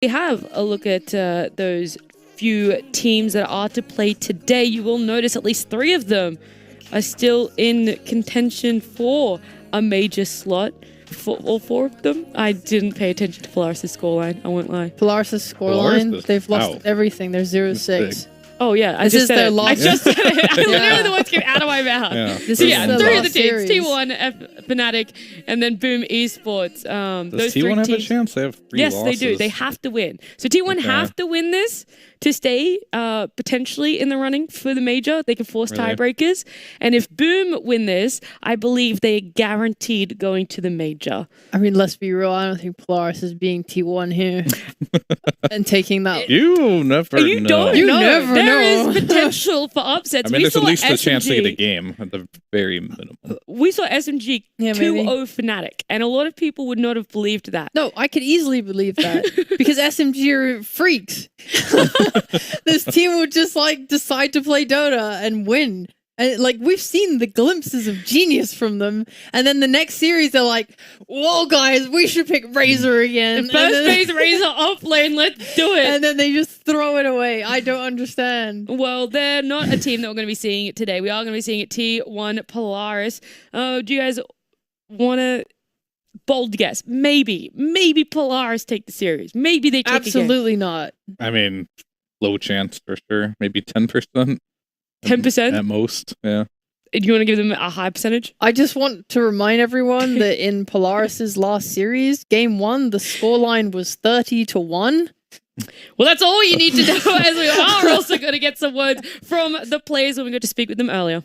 we have a look at those few teams that are to play today, you will notice at least 3 of them are still in contention for a major slot. For all 4 of them, I didn't pay attention to Polaris' scoreline, I won't lie. Polaris' scoreline, they've lost everything. They're 0-6. Oh yeah, this is their last. I just said it. I literally the words came out of my mouth. Yeah. This So is yeah, their 3 of last the teams: series. T1, Fnatic, and then Boom Esports. Does Those T1 3 have teams. a chance? They have 3 Yes, losses. they do. They have to win. So T1 have to win this to stay potentially in the running for the major. They can force tiebreakers. And if Boom win this, I believe they're guaranteed going to the major. I mean, let's be real. I don't think Polaris is being T1 here and taking that. You never You know. don't You know. never There know. is potential for upsets. I mean, We there's at saw least a chance to get a SMG game at the very minimum. We saw SMG Yeah, 2-0 maybe. Fnatic, and a lot of people would not have believed that. No, I could easily believe that because SMG are freaks. This team would just like decide to play Dota and win. And like we've seen the glimpses of genius from them, and then the next series they're like, "Whoa, guys, we should pick Razor again." First phase Razor off lane, let's do it. And then they just throw it away. I don't understand. Well, they're not a team that we're going to be seeing it today. We are going to be seeing it T1 Polaris. Do you guys want to bold guess? Maybe Polaris take the series. Maybe they take Absolutely not. I mean, low chance for sure. Maybe 10%. 10%? At most, yeah. Do you want to give them a high percentage? I just want to remind everyone that in Polaris's last series, game 1, the scoreline was 30-1. Well, that's all you need to know, as we are also going to get some words from the players when we got to speak with them earlier.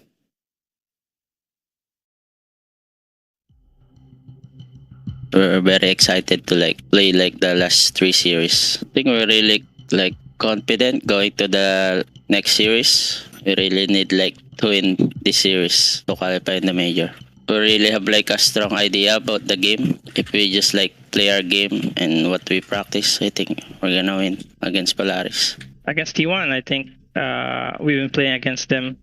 We're very excited to play the last 3 series. I think we're really confident going to the next series. We really need to win this series to qualify in the major. We really have a strong idea about the game. If we just play our game and what we practice, I think we're gonna win against Polaris. Against T1, I think we've been playing against them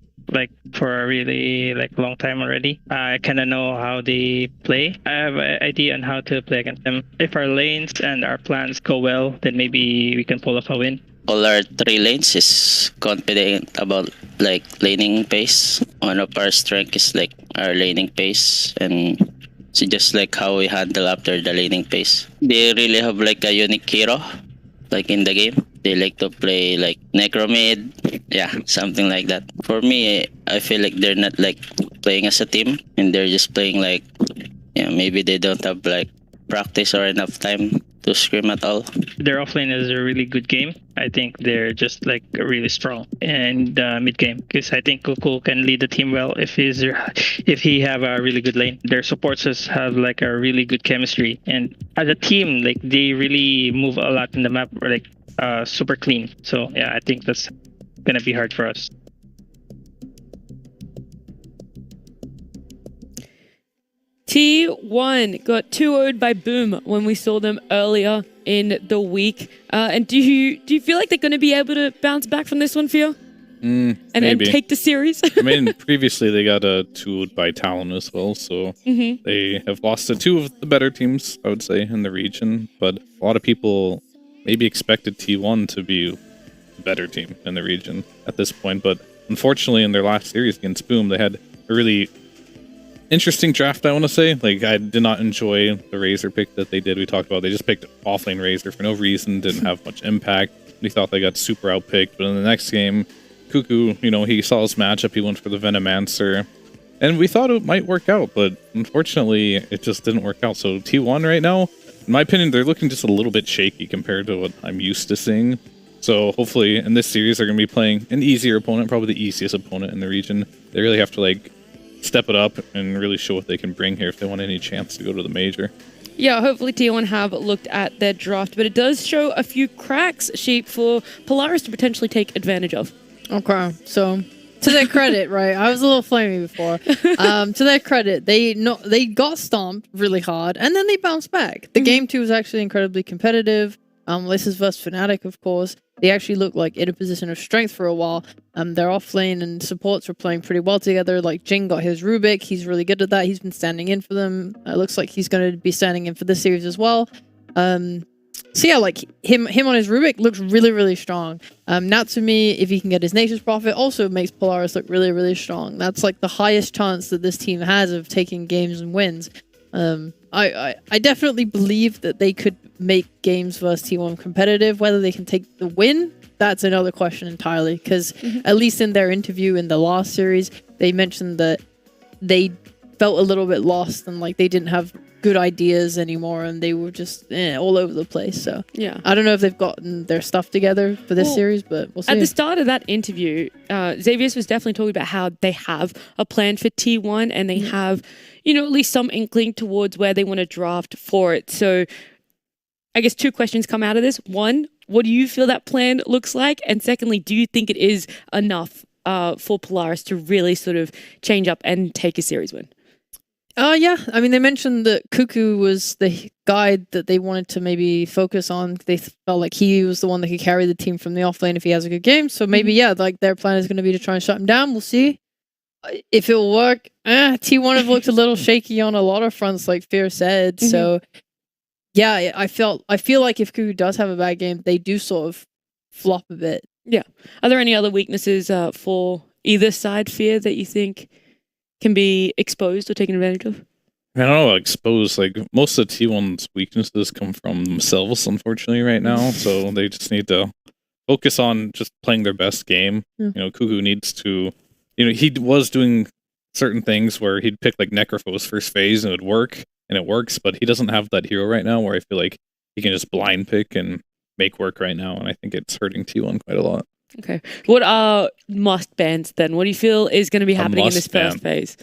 for a really long time already. I kind of know how they play. I have an idea on how to play against them. If our lanes and our plans go well, then maybe we can pull off a win. All our 3 lanes is confident about laning pace. One of our strength is our laning pace, and it's just how we handle after the laning pace. They really have a unique hero in the game. They like to play Necromid, yeah, something like that. For me, I feel they're not playing as a team, and they're just playing maybe they don't have practice or enough time to scrim at all. Their offlane is a really good game. I think they're just really strong in the mid game, because I think Kuku can lead the team well if he have a really good lane. Their supports have a really good chemistry, and as a team they really move a lot in the map, super clean. So yeah, I think that's gonna be hard for us. T1 got 2-0'd by Boom when we saw them earlier in the week. And do you feel like they're going to be able to bounce back from this one, Fio? And take the series? I mean, previously they got 2'd by Talon as well, so they have lost to 2 of the better teams, I would say, in the region. But a lot of people maybe expected T1 to be the better team in the region at this point. But unfortunately, in their last series against Boom, they had a really interesting draft, I want to say. I did not enjoy the Razor pick that they did. We talked about they just picked offlane Razor for no reason, didn't have much impact. We thought they got super outpicked, but in the next game, Cuckoo, he saw his matchup, he went for the Venomancer, and we thought it might work out, but unfortunately, it just didn't work out. So T1 right now, in my opinion, they're looking just a little bit shaky compared to what I'm used to seeing. So hopefully, in this series, they're going to be playing an easier opponent, probably the easiest opponent in the region. They really have to, step it up and really show what they can bring here if they want any chance to go to the major. Yeah, hopefully T1 have looked at their draft, but it does show a few cracks, Sheep, for Polaris to potentially take advantage of. Okay, so to their credit, right? I was a little flamey before. To their credit, they got stomped really hard, and then they bounced back. The game 2 was actually incredibly competitive. This is versus Fnatic, of course. They actually looked in a position of strength for a while. Their offlane and supports were playing pretty well together. Jing got his Rubik. He's really good at that. He's been standing in for them. It looks like he's going to be standing in for this series as well. So yeah, like him on his Rubik looks really, really strong. Natsumi, if he can get his Nature's Prophet, also makes Polaris look really, really strong. That's like the highest chance that this team has of taking games and wins. I definitely believe that they could make games versus T1 competitive. Whether they can take the win, that's another question entirely. Because at least in their interview in the last series, they mentioned that they felt a little bit lost and like they didn't have good ideas anymore and they were just all over the place. So Yeah. I don't know if they've gotten their stuff together for this series, but we'll see. At the start of that interview, Xavius was definitely talking about how they have a plan for T1 and they have, you know, at least some inkling towards where they want to draft for it. So I guess 2 questions come out of this. One, what do you feel that plan looks like? And secondly, do you think it is enough for Polaris to really sort of change up and take a series win? Yeah. I mean, they mentioned that Cuckoo was the guy that they wanted to maybe focus on. They felt like he was the one that could carry the team from the offlane if he has a good game. So maybe, yeah, like their plan is going to be to try and shut him down. We'll see if it will work. T1 have looked a little shaky on a lot of fronts, like Fear said. So yeah, I feel like if Cuckoo does have a bad game, they do sort of flop a bit. Yeah. Are there any other weaknesses for either side, Fear, that you think can be exposed or taken advantage of? I don't know, exposed. Like most of T1's weaknesses come from themselves, unfortunately, right now. So they just need to focus on just playing their best game. You know, Cuckoo needs to, you know, he was doing certain things where he'd pick like Necrophos first phase and it would work, and it works, but he doesn't have that hero right now where I feel like he can just blind pick and make work right now, and I think it's hurting T1 quite a lot. Okay. What are must bans then? What do you feel is going to be happening in this first phase?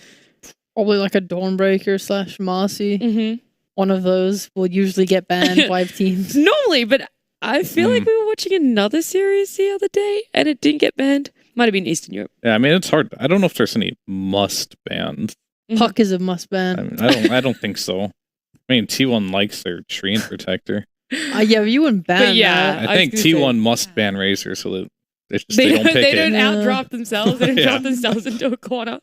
Probably like a Dawnbreaker / Marcy. One of those will usually get banned by teams. Normally, but I feel like we were watching another series the other day and it didn't get banned. Might have been Eastern Europe. Yeah, I mean, it's hard. I don't know if there's any must bans. Puck is a must ban. I mean, I don't think so. I mean, T1 likes their Treant Protector. Yeah, you wouldn't ban. But yeah, that. I think T1 must ban Razor so that they don't pick they it. don't outdraft themselves. They don't drop themselves into a corner.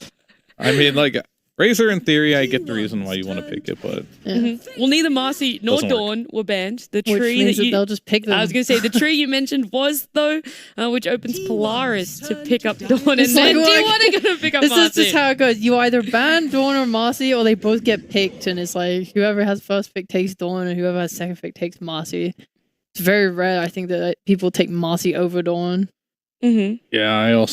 I mean, like, Razor in theory, I get the reason why you want to pick it, but Well, neither Marcy nor Doesn't Dawn were banned. The Which tree means that you they'll just pick them. I was going to say the tree you mentioned was though, which opens Polaris to pick up Dawn, and It's then like, T1 are going to pick up This Marcy. is just how it goes. You either ban Dawn or Marcy, or they both get picked, and it's like whoever has first pick takes Dawn, and whoever has second pick takes Marcy. It's very rare, I think, that people take Marcy over Dawn. yeah,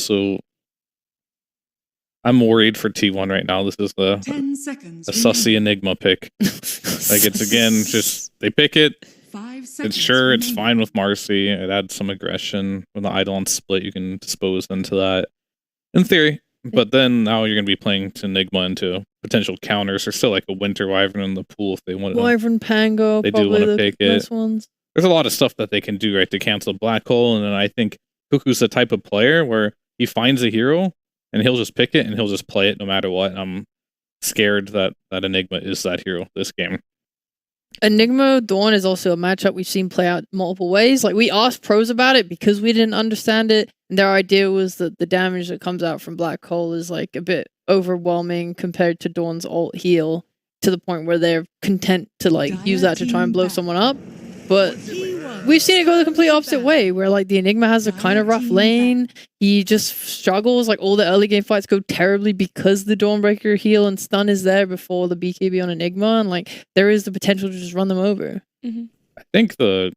I'm worried for T1 right now. This is the 10 seconds. a sussy Enigma pick. Like, it's again, just, they pick it. 5 seconds. It's sure, it's fine with Marcy. It adds some aggression. When the Eidolon split, you can dispose into that. In theory. But then now you're going to be playing to Enigma into potential counters. There's still like a Winter Wyvern in the pool if they want to. Wyvern Pango, They do probably want to the pick best it. ones. There's a lot of stuff that they can do, right, to cancel Black Hole. And then I think Cuckoo's the type of player where he finds a hero and he'll just pick it and he'll just play it no matter what. And I'm scared that Enigma is that hero this game. Enigma Dawn is also a matchup we've seen play out multiple ways. Like, we asked pros about it because we didn't understand it. And their idea was that the damage that comes out from Black Hole is like a bit overwhelming compared to Dawn's ult heal, to the point where they're content to like use that to try and blow someone up. But we've seen it go the complete opposite way, where like the Enigma has a kind of rough lane. He just struggles. Like, all the early game fights go terribly because the Dawnbreaker heal and stun is there before the BKB on Enigma, and like there is the potential to just run them over. I think the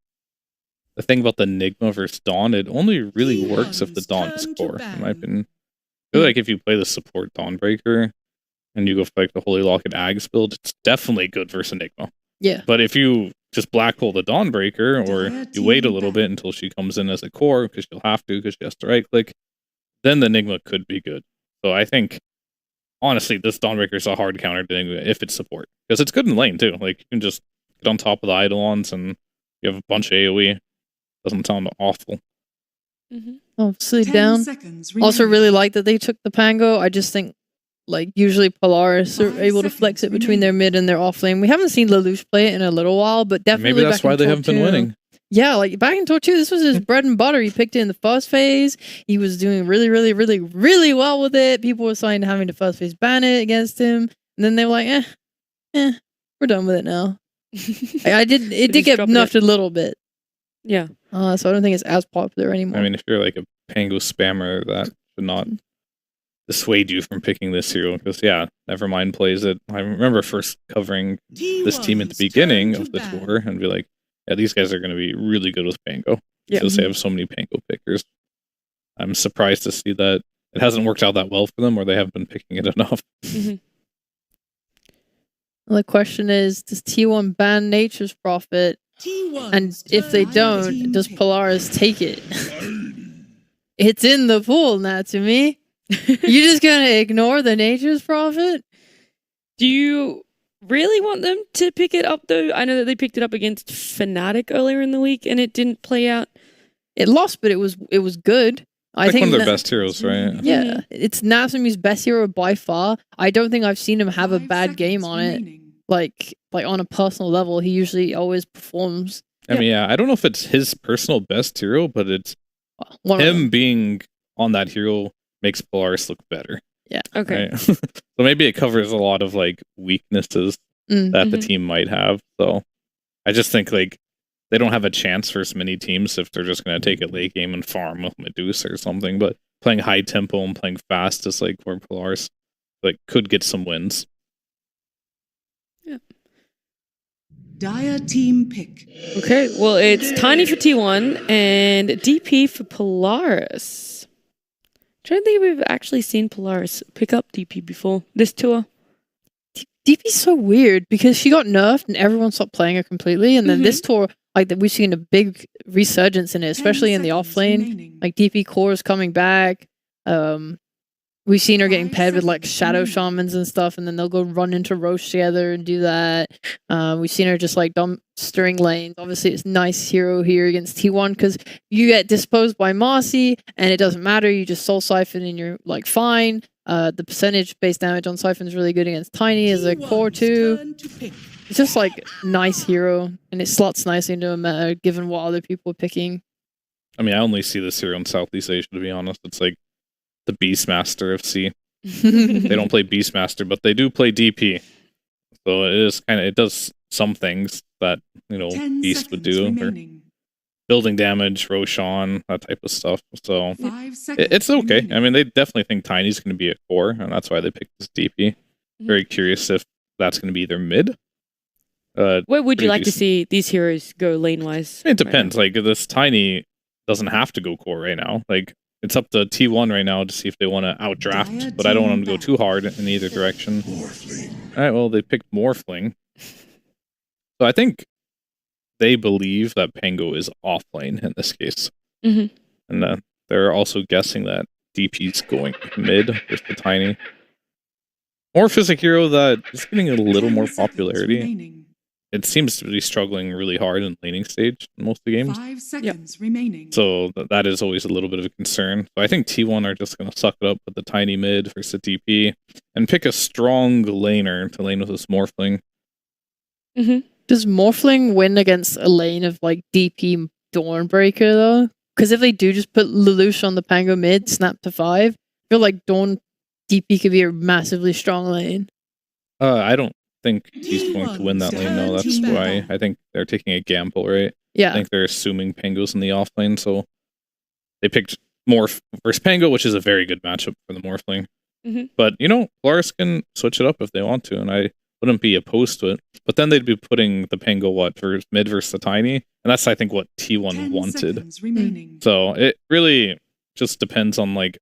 thing about the Enigma versus Dawn, it only really works if the Dawn is core, in my opinion. I feel like if you play the support Dawnbreaker and you go for like the Holy Locket Ags build, it's definitely good versus Enigma. Yeah. But if you just black hole the Dawnbreaker, or you wait a little bit until she comes in as a core, because she'll have to, because she has to right click, then the Enigma could be good. So I think, honestly, this Dawnbreaker is a hard counter to Enigma if it's support. Because it's good in lane too. Like, you can just get on top of the Eidolons and you have a bunch of AoE. Doesn't sound awful. Oh, sleep down. Also really like that they took the Pango. I just think, like, usually Polaris are able to flex it between their mid and their off lane. We haven't seen Lelouch play it in a little while, but definitely Maybe that's back in why they Tor haven't been 2. winning. Yeah, like back in Tor 2, this was his bread and butter. He picked it in the first phase. He was doing really, really, really, really well with it. People were starting to having to first phase ban it against him. And then they were like, we're done with it now. It did just get dropping nerfed a little bit. Yeah. So I don't think it's as popular anymore. I mean, if you're like a Pango spammer, that should not dissuade you from picking this hero. Because, yeah, Nevermind plays it. I remember first covering this team at the beginning of the tour and be like, yeah, these guys are going to be really good with Pango. Yeah. Because they have so many Pango pickers. I'm surprised to see that it hasn't worked out that well for them, or they haven't been picking it enough. Mm-hmm. The question is, does T1 ban Nature's Prophet? And if they don't, does Polaris take it? It's in the pool now, to me. You're just gonna ignore the Nature's Prophet? Do you really want them to pick it up, though? I know that they picked it up against Fnatic earlier in the week, and it didn't play out. It lost, but it was good. I think one of their best heroes, right? Yeah, it's Nasumi's best hero by far. I don't think I've seen him have a bad game on it. Like on a personal level, he usually always performs. I mean, yeah, I don't know if it's his personal best hero, but it's him being on that hero makes Polaris look better. Yeah. Okay. Right? So maybe it covers a lot of like weaknesses that the team might have. So I just think like they don't have a chance versus many teams if they're just going to take a late game and farm with Medusa or something. But playing high tempo and playing fast is like where Polaris like could get some wins. Yeah. Dire team pick. Okay, well, it's Tiny for T1 and DP for Polaris. I don't think we've actually seen Polaris pick up DP before this tour. DP's so weird because she got nerfed and everyone stopped playing her completely. And then this tour, like we've seen a big resurgence in it, especially in the off lane. Remaining. Like DP core is coming back. We've seen her getting paired with like shadow shamans and stuff, and then they'll go run into Roche together and do that. We've seen her just like stirring lanes. Obviously, it's nice hero here against T1 because you get disposed by Marcy, and it doesn't matter. You just soul siphon and you're like fine. The percentage base damage on siphon is really good against Tiny as a core too. It's just like nice hero, and it slots nicely into a meta given what other people are picking. I mean, I only see this hero in Southeast Asia, to be honest. It's like the Beastmaster of C. They don't play Beastmaster, but they do play DP. So it does some things that, Beast would do. Or building damage, Roshan, that type of stuff. So it's okay. Remaining. I mean, they definitely think Tiny's going to be a core, and that's why they picked this DP. Very curious if that's going to be their mid. Where would you pretty like to decent. see these heroes go lane-wise? It depends. Like, this Tiny doesn't have to go core right now. Like, it's up to T1 right now to see if they want to outdraft, but I don't want them to go too hard in either direction. Alright, well, they picked Morphling. So I think they believe that Pango is offlane in this case. Mhm. And they're also guessing that DP's going mid with the Tiny. Morph is a hero that is getting a little more popularity. It seems to be struggling really hard in laning stage in most of the games. 5 seconds remaining. So that is always a little bit of a concern. So I think T1 are just going to suck it up with the Tiny mid versus the DP and pick a strong laner to lane with this Morphling. Does Morphling win against a lane of like DP Dawnbreaker though? Because if they do just put Lelouch on the Pango mid, snap to 5, I feel like Dawn DP could be a massively strong lane. I don't think he's going to win that lane, no. That's why I think they're taking a gamble, right? Yeah. I think they're assuming Pango's in the off lane, so they picked Morph versus Pango, which is a very good matchup for the Morphling. But, Polaris can switch it up if they want to, and I wouldn't be opposed to it. But then they'd be putting the Pango, for mid versus the Tiny, and that's, I think, what T1 wanted. So it really just depends on, like,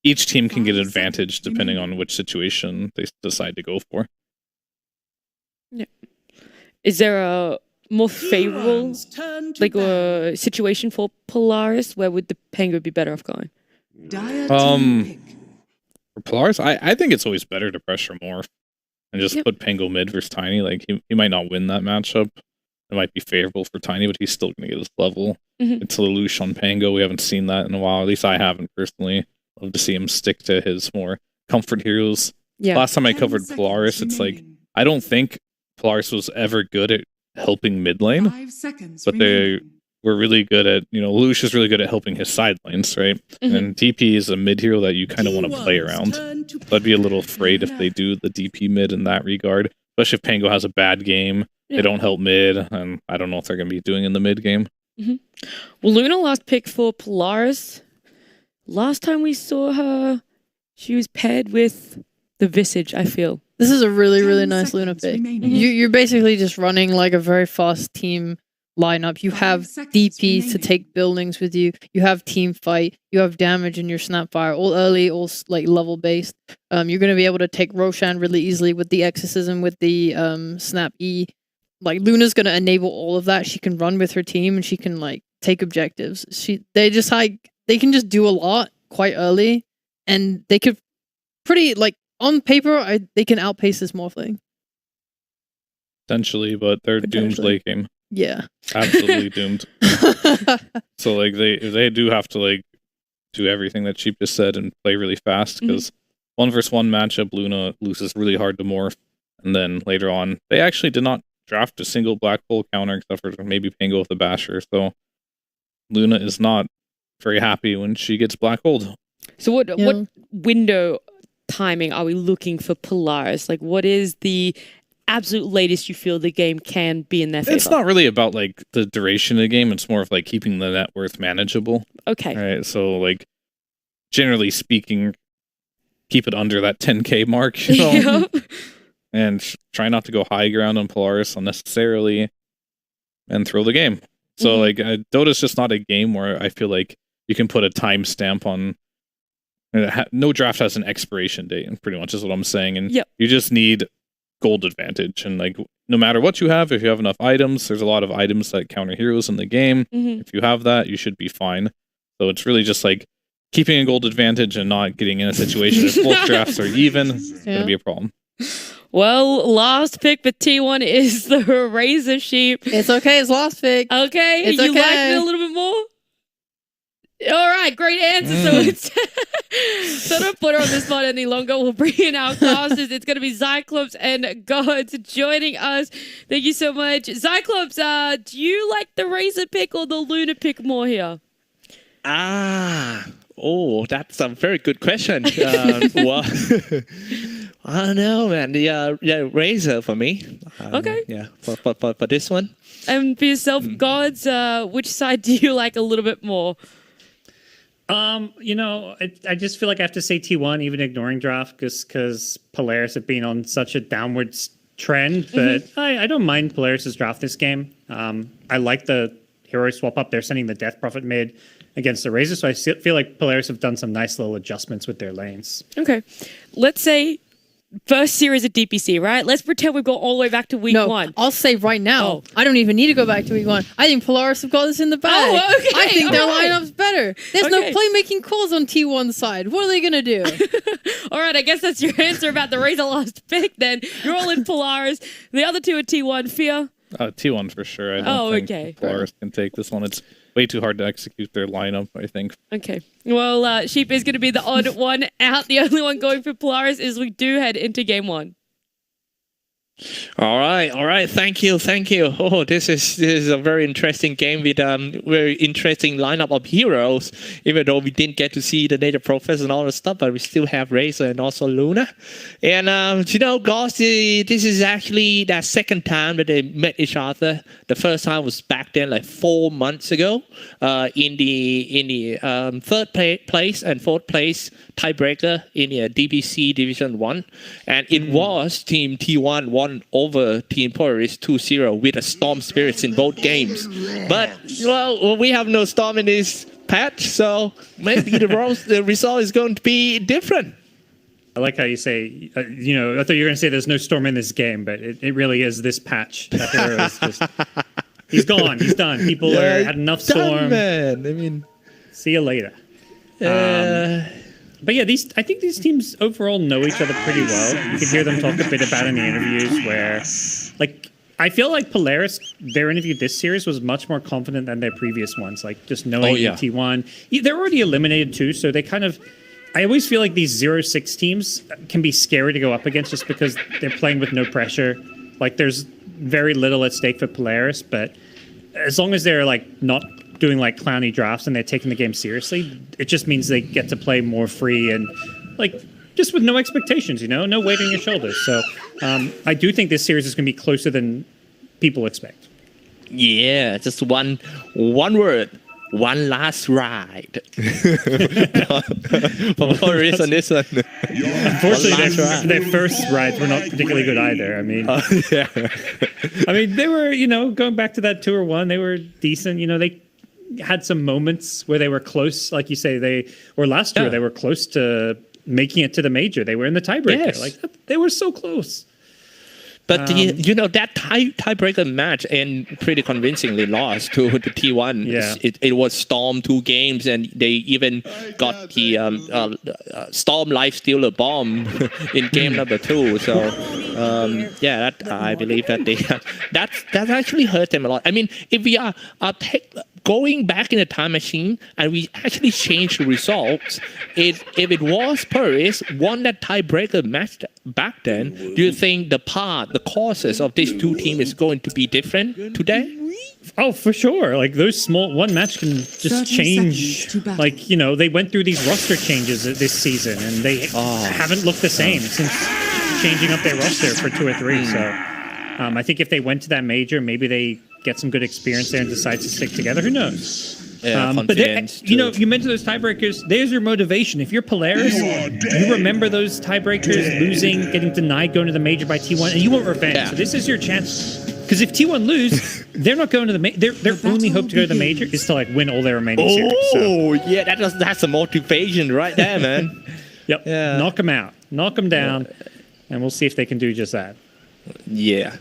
each team can get an advantage depending on which situation they decide to go for. Yeah. Is there a more favorable situation for Polaris? Where would the Pango be better off going? For Polaris, I think it's always better to pressure Morph and just put Pango mid versus Tiny. Like, he might not win that matchup. It might be favorable for Tiny, but he's still going to get his level. It's Lelouch on Pango. We haven't seen that in a while. At least I haven't personally. Love to see him stick to his more comfort heroes. Yeah. Last time I covered Polaris, it's like, I don't think Polaris was ever good at helping mid lane, but they were really good at, Lelouch is really good at helping his side lanes, right? And DP is a mid hero that you kind of want to play around. So I'd be a little afraid if they do the DP mid in that regard, especially if Pango has a bad game They don't help mid, and I don't know what they're going to be doing in the mid game. Well, Luna last pick for Polaris. Last time we saw her, she was paired with the Visage, I feel. This is a really, 10 really nice Luna seconds pick. remaining. You're basically just running like a very fast team lineup. You 5 have seconds DPs to remaining. take buildings with you. You have team fight. You have damage in your Snapfire, all early, all like level based. You're going to be able to take Roshan really easily with the Exorcism, with the Snap E. Like Luna's going to enable all of that. She can run with her team and she can like take objectives. They can just do a lot quite early, and they could pretty like on paper they can outpace this Morphling. Essentially, but they're doomed late game. Yeah. Absolutely doomed. So like they do have to like do everything that Sheep just said and play really fast, because 1v1 matchup, Luna loses really hard to morph, and then later on they actually did not draft a single black hole counter except for maybe Pango with the Basher. So Luna is not very happy when she gets black holed. So what window timing are we looking for Polaris? Like, what is the absolute latest you feel the game can be in their favor? It's not really about like the duration of the game. It's more of like keeping the net worth manageable. Okay. Right. So like generally speaking, keep it under that 10k mark, you know? And try not to go high ground on Polaris unnecessarily and throw the game. So like Dota's just not a game where I feel like you can put a timestamp on. No draft has an expiration date, and pretty much is what I'm saying. And you just need gold advantage. And like no matter what you have, if you have enough items, there's a lot of items that counter heroes in the game. If you have that, you should be fine. So it's really just like keeping a gold advantage and not getting in a situation if both drafts are even. It's going to be a problem. Well, last pick for T1 is the Razor Sheep. It's okay, it's last pick. Okay, it's you okay. like it a little bit more? All right, great answer. So don't put her on the spot any longer. We'll bring in our casters. It's going to be Cyclops and Gods joining us. Thank you so much. Cyclops, do you like the Razor pick or the Luna pick more here? Oh, that's a very good question. Well, I don't know, man. The Razor for me. Okay. Yeah, for this one. And for yourself, Gods, which side do you like a little bit more? You know, I just feel like I have to say T1, even ignoring draft, because Polaris have been on such a downward trend. But I don't mind Polaris's draft this game. I like the hero swap up. They're sending the Death Prophet mid against the Razor, so I feel like Polaris have done some nice little adjustments with their lanes. Okay. Let's say first series of DPC, right? Let's pretend we've got all the way back to week one. I'll say right now, I don't even need to go back to week one. I think Polaris have got this in the bag. Oh, okay. I think their Right. lineup's better. There's no playmaking calls on T1's side. What are they going to do? All right, I guess that's your answer about the Razor last pick then. You're all in Polaris. The other two are T1. Fear? T1 for sure. I don't think Polaris can take this one. It's way too hard to execute their lineup, I think. Okay. Well, Sheep is going to be the odd one out. The only one going for Polaris is we do head into game one. All right. Thank you. Oh, this is a very interesting game with very interesting lineup of heroes. Even though we didn't get to see the Native Prophets and all the stuff, but we still have Razor and also Luna. And you know, guys, this is actually that second time that they met each other. The first time was back then, like 4 months ago, in the third place and fourth place tiebreaker in the DPC Division 1, and it was Team T1 won over Team Polaris 2-0 with a Storm Spirits in both games. But, well, we have no Storm in this patch, so maybe the result is going to be different. I like how you say, you know, I thought you were going to say there's no Storm in this game, but it really is this patch. That hero is just, he's gone, he's done. People had enough Storm. Man. I mean, see you later. But yeah, I think these teams overall know each other pretty well. You can hear them talk a bit about in the interviews where, like, I feel like Polaris, their interview this series was much more confident than their previous ones. Like, just knowing T1. They're already eliminated too, so they kind of, I always feel like these 0-6 teams can be scary to go up against just because they're playing with no pressure. Like, there's very little at stake for Polaris, but as long as they're, like, not doing like clowny drafts and they're taking the game seriously, it just means they get to play more free and like just with no expectations, you know, no weight on your shoulders. So I do think this series is going to be closer than people expect. Yeah, just one word. One last ride. For Polaris on this one. Unfortunately, their first rides were not particularly good either. I mean, they were, going back to that Tour 1, they were decent. They had some moments where they were close, like you say, last year they were close to making it to the major. They were in the tiebreaker. Yes. Like, they were so close. But that tiebreaker match and pretty convincingly lost to the T1. Yeah. It was Storm 2 games, and they even got the Storm life stealer bomb in game number 2. So I believe that that actually hurt them a lot. I mean, if we are going back in the time machine and we actually change the results, if it was Polaris won that tiebreaker match back then, do you think the causes of these two teams is going to be different today? Oh, for sure. Like, those one match can just change. Like, they went through these roster changes this season, and they haven't looked the same since changing up their roster for 2 or 3. So I think if they went to that major, maybe they get some good experience there and decide to stick together. Who knows? Yeah, but you mentioned those tiebreakers. There's your motivation. If you're Polaris, you remember those tiebreakers, losing, getting denied, going to the major by T1, and you want revenge. Yeah. So this is your chance. Because if T1 lose, they're not going to the major. Their only hope to go to the major is to win all their remaining series. Oh, yeah, that's a motivation right there, man. Yep. Yeah. Knock them out. Knock them down. And we'll see if they can do just that. Yeah.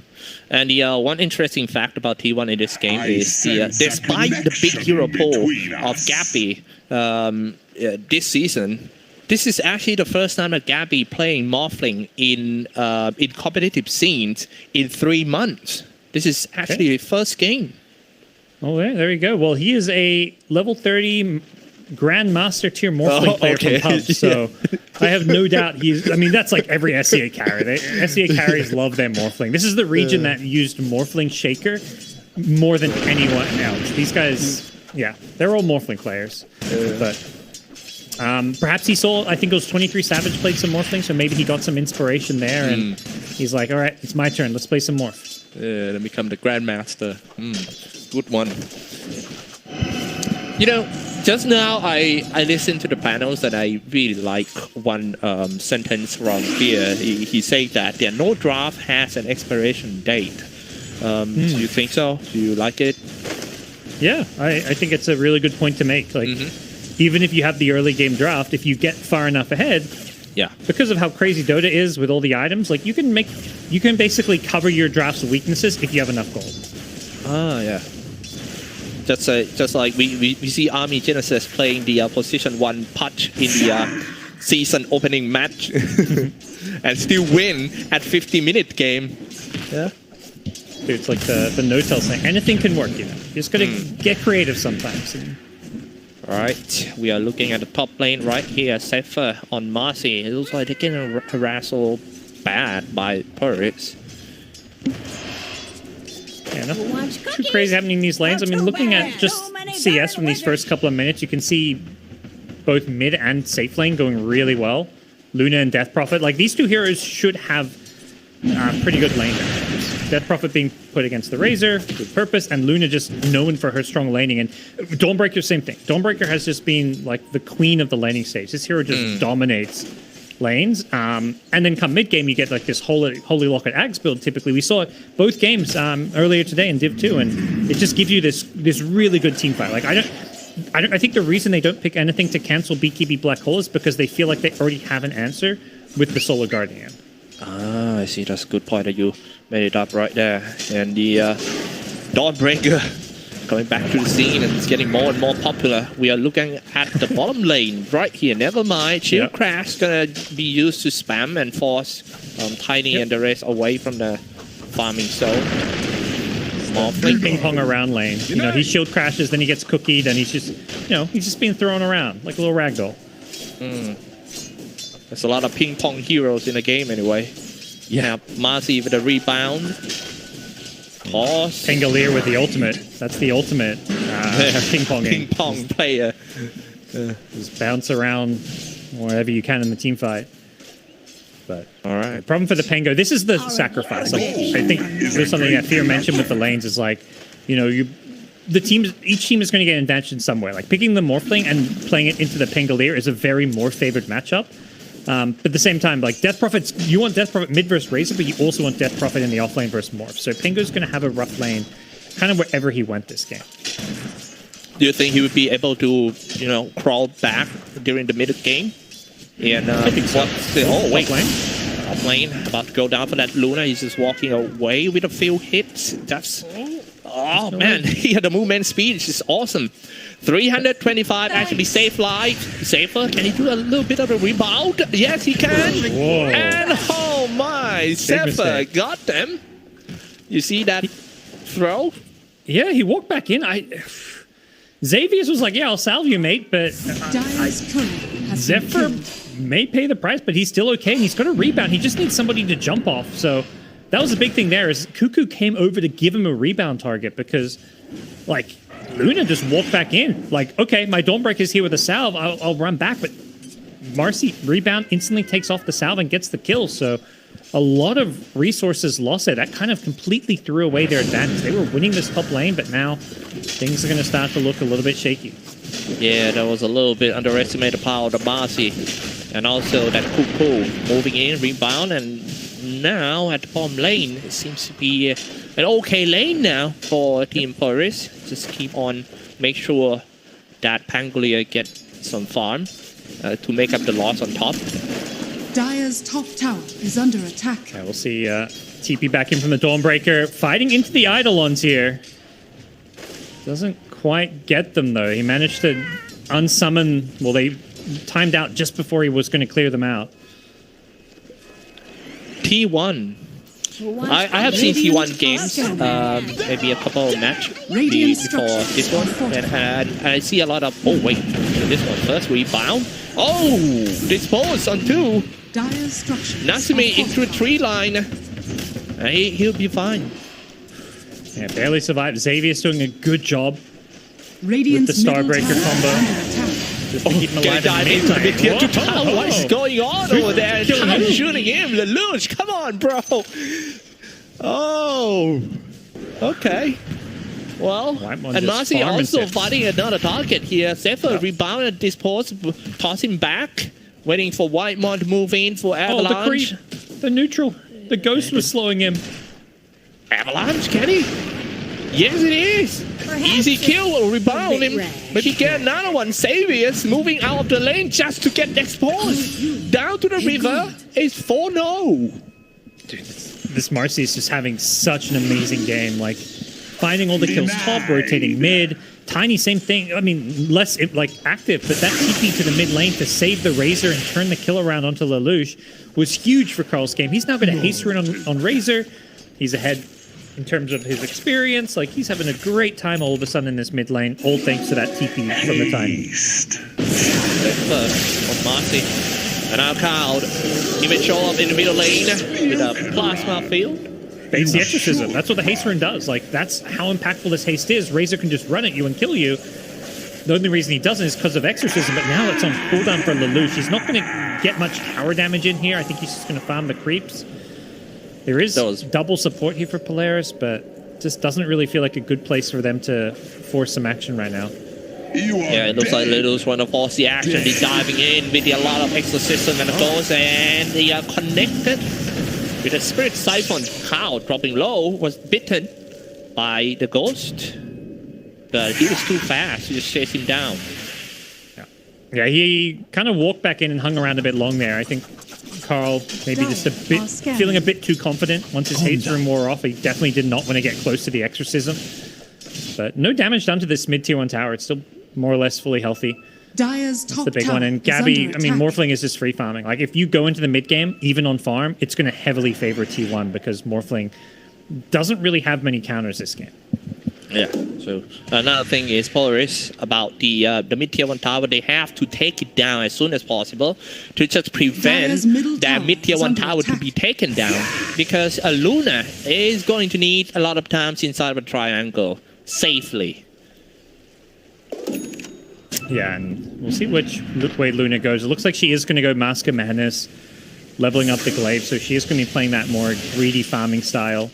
And the one interesting fact about T1 in this game is despite the big hero pool of Gabby this season, this is actually the first time that Gabby playing Morphling in competitive scenes in 3 months. This is actually the first game. Oh, yeah, there you go. Well, he is a level 30 Grandmaster tier Morphling player from PUBG, so I have no doubt that's like every SEA carry. SEA carries love their Morphling. This is the region that used Morphling Shaker more than anyone else. These guys, they're all Morphling players. But perhaps he saw, I think it was 23 Savage played some Morphling, so maybe he got some inspiration there, and he's like, all right, it's my turn. Let's play some Morph. Let me become the Grandmaster. Good one. Just now, I listened to the panels and I really like one sentence from here. He said that no draft has an expiration date. Do you think so? Do you like it? Yeah, I think it's a really good point to make. Like, even if you have the early game draft, if you get far enough ahead, because of how crazy Dota is with all the items, like you can basically cover your draft's weaknesses if you have enough gold. Just like we see Army Genesis playing the position 1 Putch in the season opening match and still win at 50-minute game. Yeah. Dude, it's like the no-tell saying. Anything can work, You just gotta get creative sometimes. Alright, we are looking at the top lane right here. Cypher on Marcy. It looks like they're getting harassed bad by Polaris. Yeah, nothing too crazy happening in these lanes. I mean, looking at just CS from these first couple of minutes, you can see both mid and safe lane going really well. Luna and Death Prophet, like these two heroes should have pretty good lane matchups. Death Prophet being put against the Razor with purpose, and Luna just known for her strong laning. And Dawnbreaker, same thing. Dawnbreaker has just been like the queen of the laning stage. This hero just dominates lanes, and then come mid game you get like this holy locket axe build. Typically we saw it both games earlier today in Div 2, and it just gives you this really good team fight. Like I think the reason they don't pick anything to cancel BKB Black Hole is because they feel like they already have an answer with the Solar Guardian. I see. That's a good point that you made it up right there. And the Dawnbreaker coming back to the scene, and it's getting more and more popular. We are looking at the bottom lane right here. Never mind, Shield Crash gonna be used to spam and force Tiny and the rest away from the farming zone. Ping pong around lane. He shield crashes, then he gets cookied, and he's just being thrown around like a little ragdoll. There's a lot of ping pong heroes in the game anyway. Yeah, Marcy with a rebound. Pause. Pangolier with the ultimate. That's the ultimate ping pong game. Ping pong player. Just bounce around wherever you can in the team fight. But All right. problem for the Pengo, this is the sacrifice. Like, I think there's something that Fear mentioned with the lanes is like, you know, each team is going to get an advantage in some way. Like picking the Morphling and playing it into the Pangolier is a very more favored matchup. But at the same time, like Death Prophet's, you want Death Prophet mid versus Razor, but you also want Death Prophet in the offlane versus Morph. So Pengo's going to have a rough lane kind of wherever he went this game. Do you think he would be able to, you know, crawl back during the middle game? And I think so. Oh, wait. Offlane. Offlane, about to go down for that Luna. He's just walking away with a few hits. That's... Oh, man. He had the movement speed. It's just awesome. 325 actually safe life. Safer. Can he do a little bit of a rebound? Yes, he can. Whoa. And oh my, Zephyr got them. You see that throw? Yeah, he walked back in. Xavier's was like, yeah, I'll salve you, mate, but Zephyr may pay the price, but he's still okay, and he's got a rebound. He just needs somebody to jump off. So that was the big thing there, is Cuckoo came over to give him a rebound target because, like, Luna just walked back in. Like, okay, my Dawnbreaker's here with a salve. I'll run back, but Marcy rebound instantly takes off the salve and gets the kill. So a lot of resources lost there. That kind of completely threw away their advantage. They were winning this top lane, but now things are going to start to look a little bit shaky. Yeah, that was a little bit underestimated power of the Marcy. And also that Cuckoo moving in, rebound, and now at the bottom lane, it seems to be an okay lane now for Team Polaris. Just keep on, make sure that Pangolier get some farm to make up the loss on top. Dire's top tower is under attack. Yeah, we'll see TP back in from the Dawnbreaker, fighting into the Eidolons here. Doesn't quite get them though. He managed to unsummon, well, they timed out just before he was going to clear them out. T1. I have seen T1 games, maybe a couple of matches before this one, and I see a lot of, oh wait, this one first, rebound. Oh, dispose on two. Natsume into a tree line. He'll be fine. Yeah, barely survived. Xavier's doing a good job with the Starbreaker combo. Just to keep him alive in the meantime. What is going on over there? Time shooting him. Lelouch, come on, bro. Oh, okay. Well, and Marcy also fighting another target here. Zephyr rebounded, dispose, toss him back, waiting for Whitemon to move in for Avalanche. Oh, the creep, the neutral, the ghost was slowing him. Avalanche, can he? Yes, it is. Easy kill will rebound him. But he get another one. Xavier's moving out of the lane just to get exposed. Down to the river. It's 4-0. Dude, this Marcy is just having such an amazing game. Like, finding all the kills top, rotating mid. Tiny, same thing. I mean, less like active, but that TP to the mid lane to save the Razor and turn the kill around onto Lelouch was huge for Carl's game. He's now going to haste run on Razor. He's ahead in terms of his experience. Like, he's having a great time all of a sudden in this mid lane, all thanks to that TP from the Tiny. From Marcy. And now Kyle, he may show up in the middle lane with a plasma field. It's the exorcism. That's what the haste rune does. Like, that's how impactful this haste is. Razor can just run at you and kill you. The only reason he doesn't is because of exorcism, but now it's on cooldown for Lelouch. He's not going to get much tower damage in here. I think he's just going to farm the creeps. There is double support here for Polaris, but just doesn't really feel like a good place for them to force some action right now. Yeah, it looks like Lelouch want to force the action. He's diving in with a lot of exorcism and goes, and they are connected with a Spirit Siphon. How dropping low was bitten by the ghost, but he was too fast. He just chased him down. Yeah, he kind of walked back in and hung around a bit long there. I think Carl maybe just a bit feeling a bit too confident once his haste rune wore off. He definitely did not want to get close to the exorcism. But no damage done to this mid-tier 1 tower. It's still more or less fully healthy. That's the big one. And Gabby, I mean, Morphling is just free farming. Like, if you go into the mid game, even on farm, it's going to heavily favor T1 because Morphling doesn't really have many counters this game. Yeah. So another thing is Polaris about the mid-tier 1 tower. They have to take it down as soon as possible to just prevent that mid-tier 1 tower to be taken down, because a Luna is going to need a lot of times inside of a triangle safely. Yeah, and we'll see which way Luna goes. It looks like she is going to go Mask of Madness. leveling up the glaive, so she is going to be playing that more greedy farming style.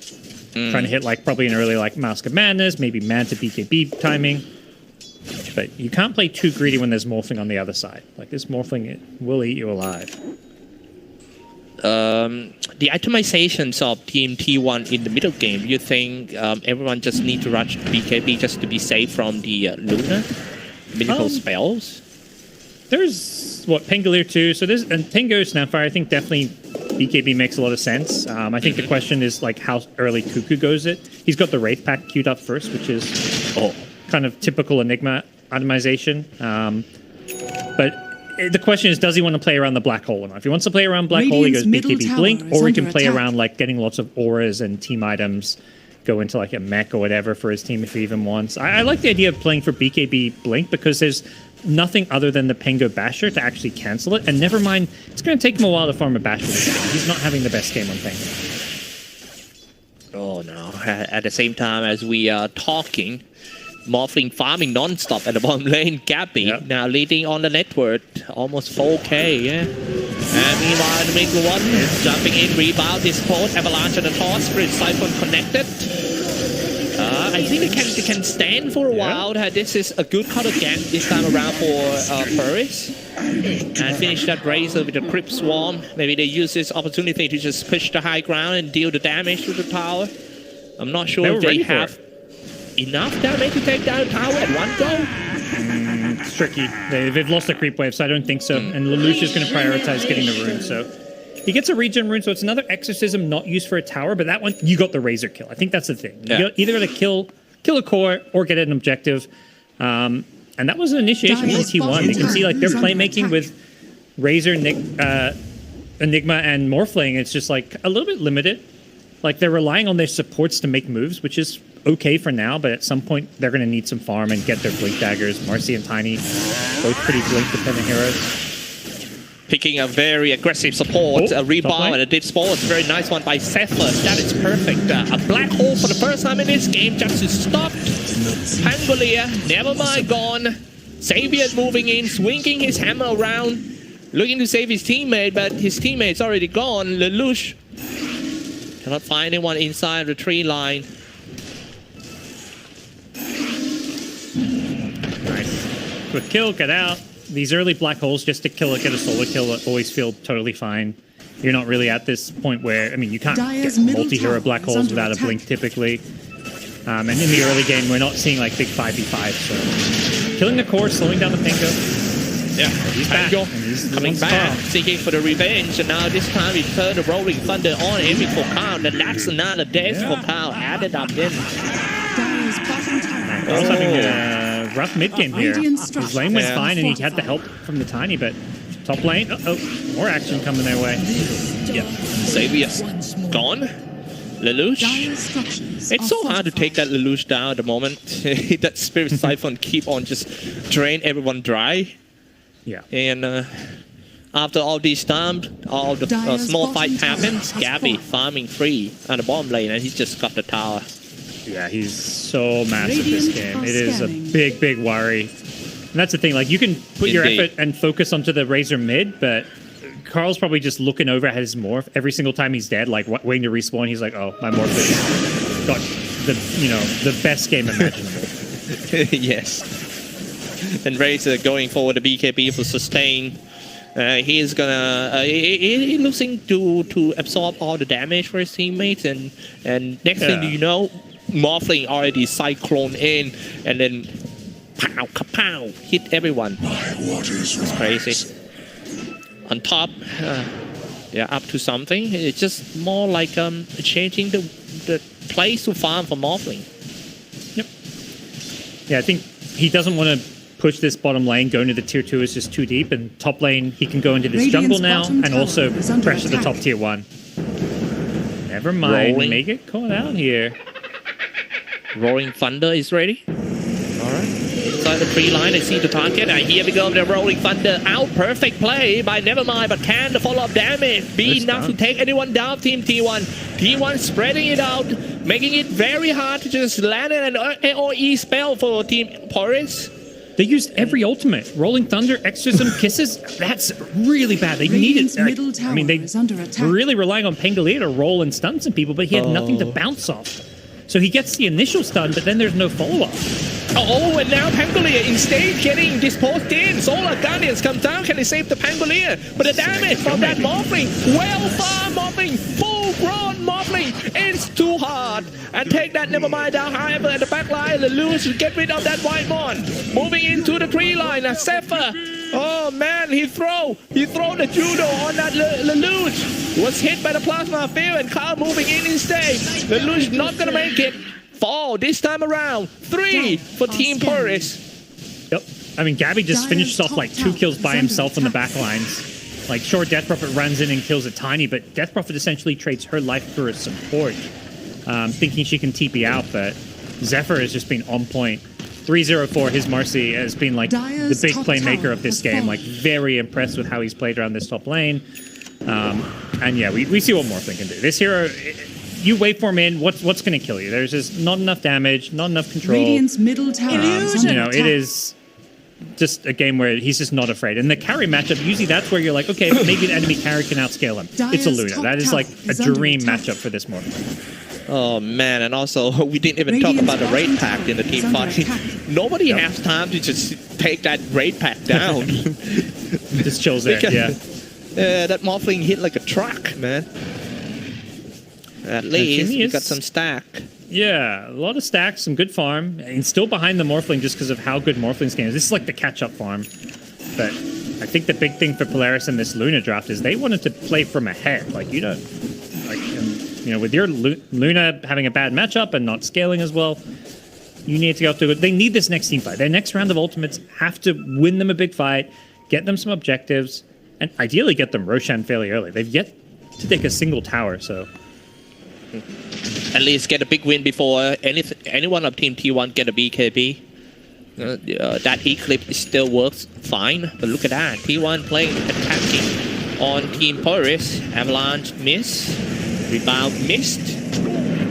Trying to hit like probably an early like Mask of Madness, maybe Manta BKB timing. But you can't play too greedy when there's Morphling on the other side. Like this Morphling, it will eat you alive. The itemizations of Team T1 in the middle game, you think everyone just need to rush BKB just to be safe from the Luna? Mythical spells? There's, Pangolier too, so there's, and Tango Snapfire, I think definitely BKB makes a lot of sense. I think the question is like how early Cuckoo goes it. He's got the Wraith Pack queued up first, which is kind of typical Enigma itemization. But the question is, does he want to play around the Black Hole or not? If he wants to play around Black Hole, he goes BKB Blink, or he can play around like getting lots of auras and team items, go into like a mech or whatever for his team if he even wants. I like the idea of playing for BKB Blink because there's nothing other than the Pengo Basher to actually cancel it. And never mind, it's going to take him a while to farm a Basher this game. He's not having the best game on Pengo. Oh no, at the same time as we are talking, Morphling farming non-stop at the bottom lane. Gabby now leading on the network, almost 4k, yeah. And meanwhile, the middle one jumping in, rebound, dispose, avalanche on the toss, Spirit Siphon connected. I think they can stand for a while. This is a good cut again this time around for Polaris. And finish that Razor with a Crypt Swarm. Maybe they use this opportunity to just push the high ground and deal the damage to the tower. I'm not sure if they have enough damage to take down the tower at one go. It's tricky. They've lost the creep wave, so I don't think so. And Lelouch is going to prioritize getting the rune, so he gets a regen rune, so it's another exorcism not used for a tower, but that one, you got the Razor kill. I think that's the thing. You either got to kill a core or get an objective. And that was an initiation from T1. You can see like their playmaking with Razor, Enigma, and Morphling, it's just like a little bit limited. Like they're relying on their supports to make moves, which is okay for now, but at some point they're going to need some farm and get their Blink Daggers. Marcy and Tiny, both pretty Blink-dependent heroes. Picking a very aggressive support, a rebound and a dip sport. It's a very nice one by Cephalus. That is perfect. A black hole for the first time in this game just to stop Pangolier. Never mind, gone. Xavier moving in, swinging his hammer around, looking to save his teammate, but his teammate's already gone. Lelouch cannot find anyone inside the tree line. Nice. Quick kill, get out. These early black holes, just to kill it, get a solo kill, always feel totally fine. You're not really at this point where, I mean, you can't get multi-hero black holes without a blink typically. And in the early game, we're not seeing like big 5v5, so killing the core, slowing down the Pinko. Yeah, he's back. He's coming back, seeking for the revenge, and now this time he turned the Rolling Thunder on him for count, and that's another death for Pow added up in. Carl's having a rough mid game here. His lane was fine, and he had the help from the Tiny, but top lane, more action coming their way. Yep, Xavier's gone. Lelouch. It's so hard to take that Lelouch down at the moment. That Spirit Siphon keep on just drain everyone dry. Yeah. And after all this time, all the small fight happens, Gabby farming free on the bottom lane, and he just got the tower. Yeah, he's so massive this game. It is a big, big worry. And that's the thing, like, you can put your effort and focus onto the Razor mid, but Carl's probably just looking over at his morph every single time he's dead, like waiting to respawn. He's like, oh, my morph is got the best game imaginable. Yes. And Razor going forward the BKB for sustain. He is gonna he losing to absorb all the damage for his teammates, and next thing you know, Morphling already cyclone in, and then pow kapow hit everyone. It's crazy. On top, they're up to something. It's just more like changing the place to farm for Morphling. Yep. Yeah, I think he doesn't want to push this bottom lane. Going to the tier 2 is just too deep, and top lane he can go into this jungle now and also pressure the top tier 1. Never mind, may get caught out here. Rolling Thunder is ready. Alright. Inside the tree line, I see the target, and here we go, the Rolling Thunder out. Perfect play by Nevermind, but can the follow-up damage be enough to take anyone down? Team T1. T1 spreading it out, making it very hard to just land an AoE spell for Team Polaris. They used every ultimate. Rolling Thunder, Exorcism, Kisses. That's really bad. They needed... middle tower they is under attack. were really relying on Pangolier to roll and stun some people, but he had nothing to bounce off. So he gets the initial stun, but then there's no follow-up. Oh, and now Pangolier instead getting disposed in. Solar Guardians come down. Can they save the Pangolier? But the damage from that Morphling, well-farmed Morphling, full-grown Morphling, it's too hard. And take that Nevermind down. However, at the back line, Lelouch to get rid of that White Mon. Moving into the tree line, Zephyr. Oh man, he throw the judo on that Lelouch. Was hit by the plasma field and Carl moving in instead. Lelouch not gonna make it. 4 this time around. 3 for Team Polaris. Yep. I mean, Gabby just finished off like 2 kills by himself on the back lines. Like, sure, Death Prophet runs in and kills a Tiny, but Death Prophet essentially trades her life for a support, thinking she can TP out, but Zephyr has just been on point. 304, his Marcy has been like the big playmaker of this game. Like, very impressed with how he's played around this top lane. And yeah, we see what Morphling can do. This hero, you waveform in, what's going to kill you? There's just not enough damage, not enough control. Radiant's middle tower is under attack. It is just a game where he's just not afraid. And the carry matchup, usually that's where you're like, okay, maybe an enemy carry can outscale him. It's a Luna. That is like a dream matchup for this Morphling. Oh man, and also we didn't even talk about the raid pack in the team fight. Nobody has time to just take that raid pack down. Just chills there, yeah. That Morphling hit like a truck, man. At least we got some stack. Yeah, a lot of stacks, some good farm, and still behind the Morphling just because of how good Morphling's game is. This is like the catch-up farm. But I think the big thing for Polaris in this Luna draft is they wanted to play from ahead. Like, you don't... Like, you know, with your Luna having a bad matchup and not scaling as well, you need to go to... They need this next team fight. Their next round of ultimates have to win them a big fight, get them some objectives, and ideally get them Roshan fairly early. They've yet to take a single tower, so... At least get a big win before anyone of Team T1 get a BKB. That Eclipse still works fine, but look at that. T1 playing attacking on Team Polaris. Avalanche miss. Rebound missed.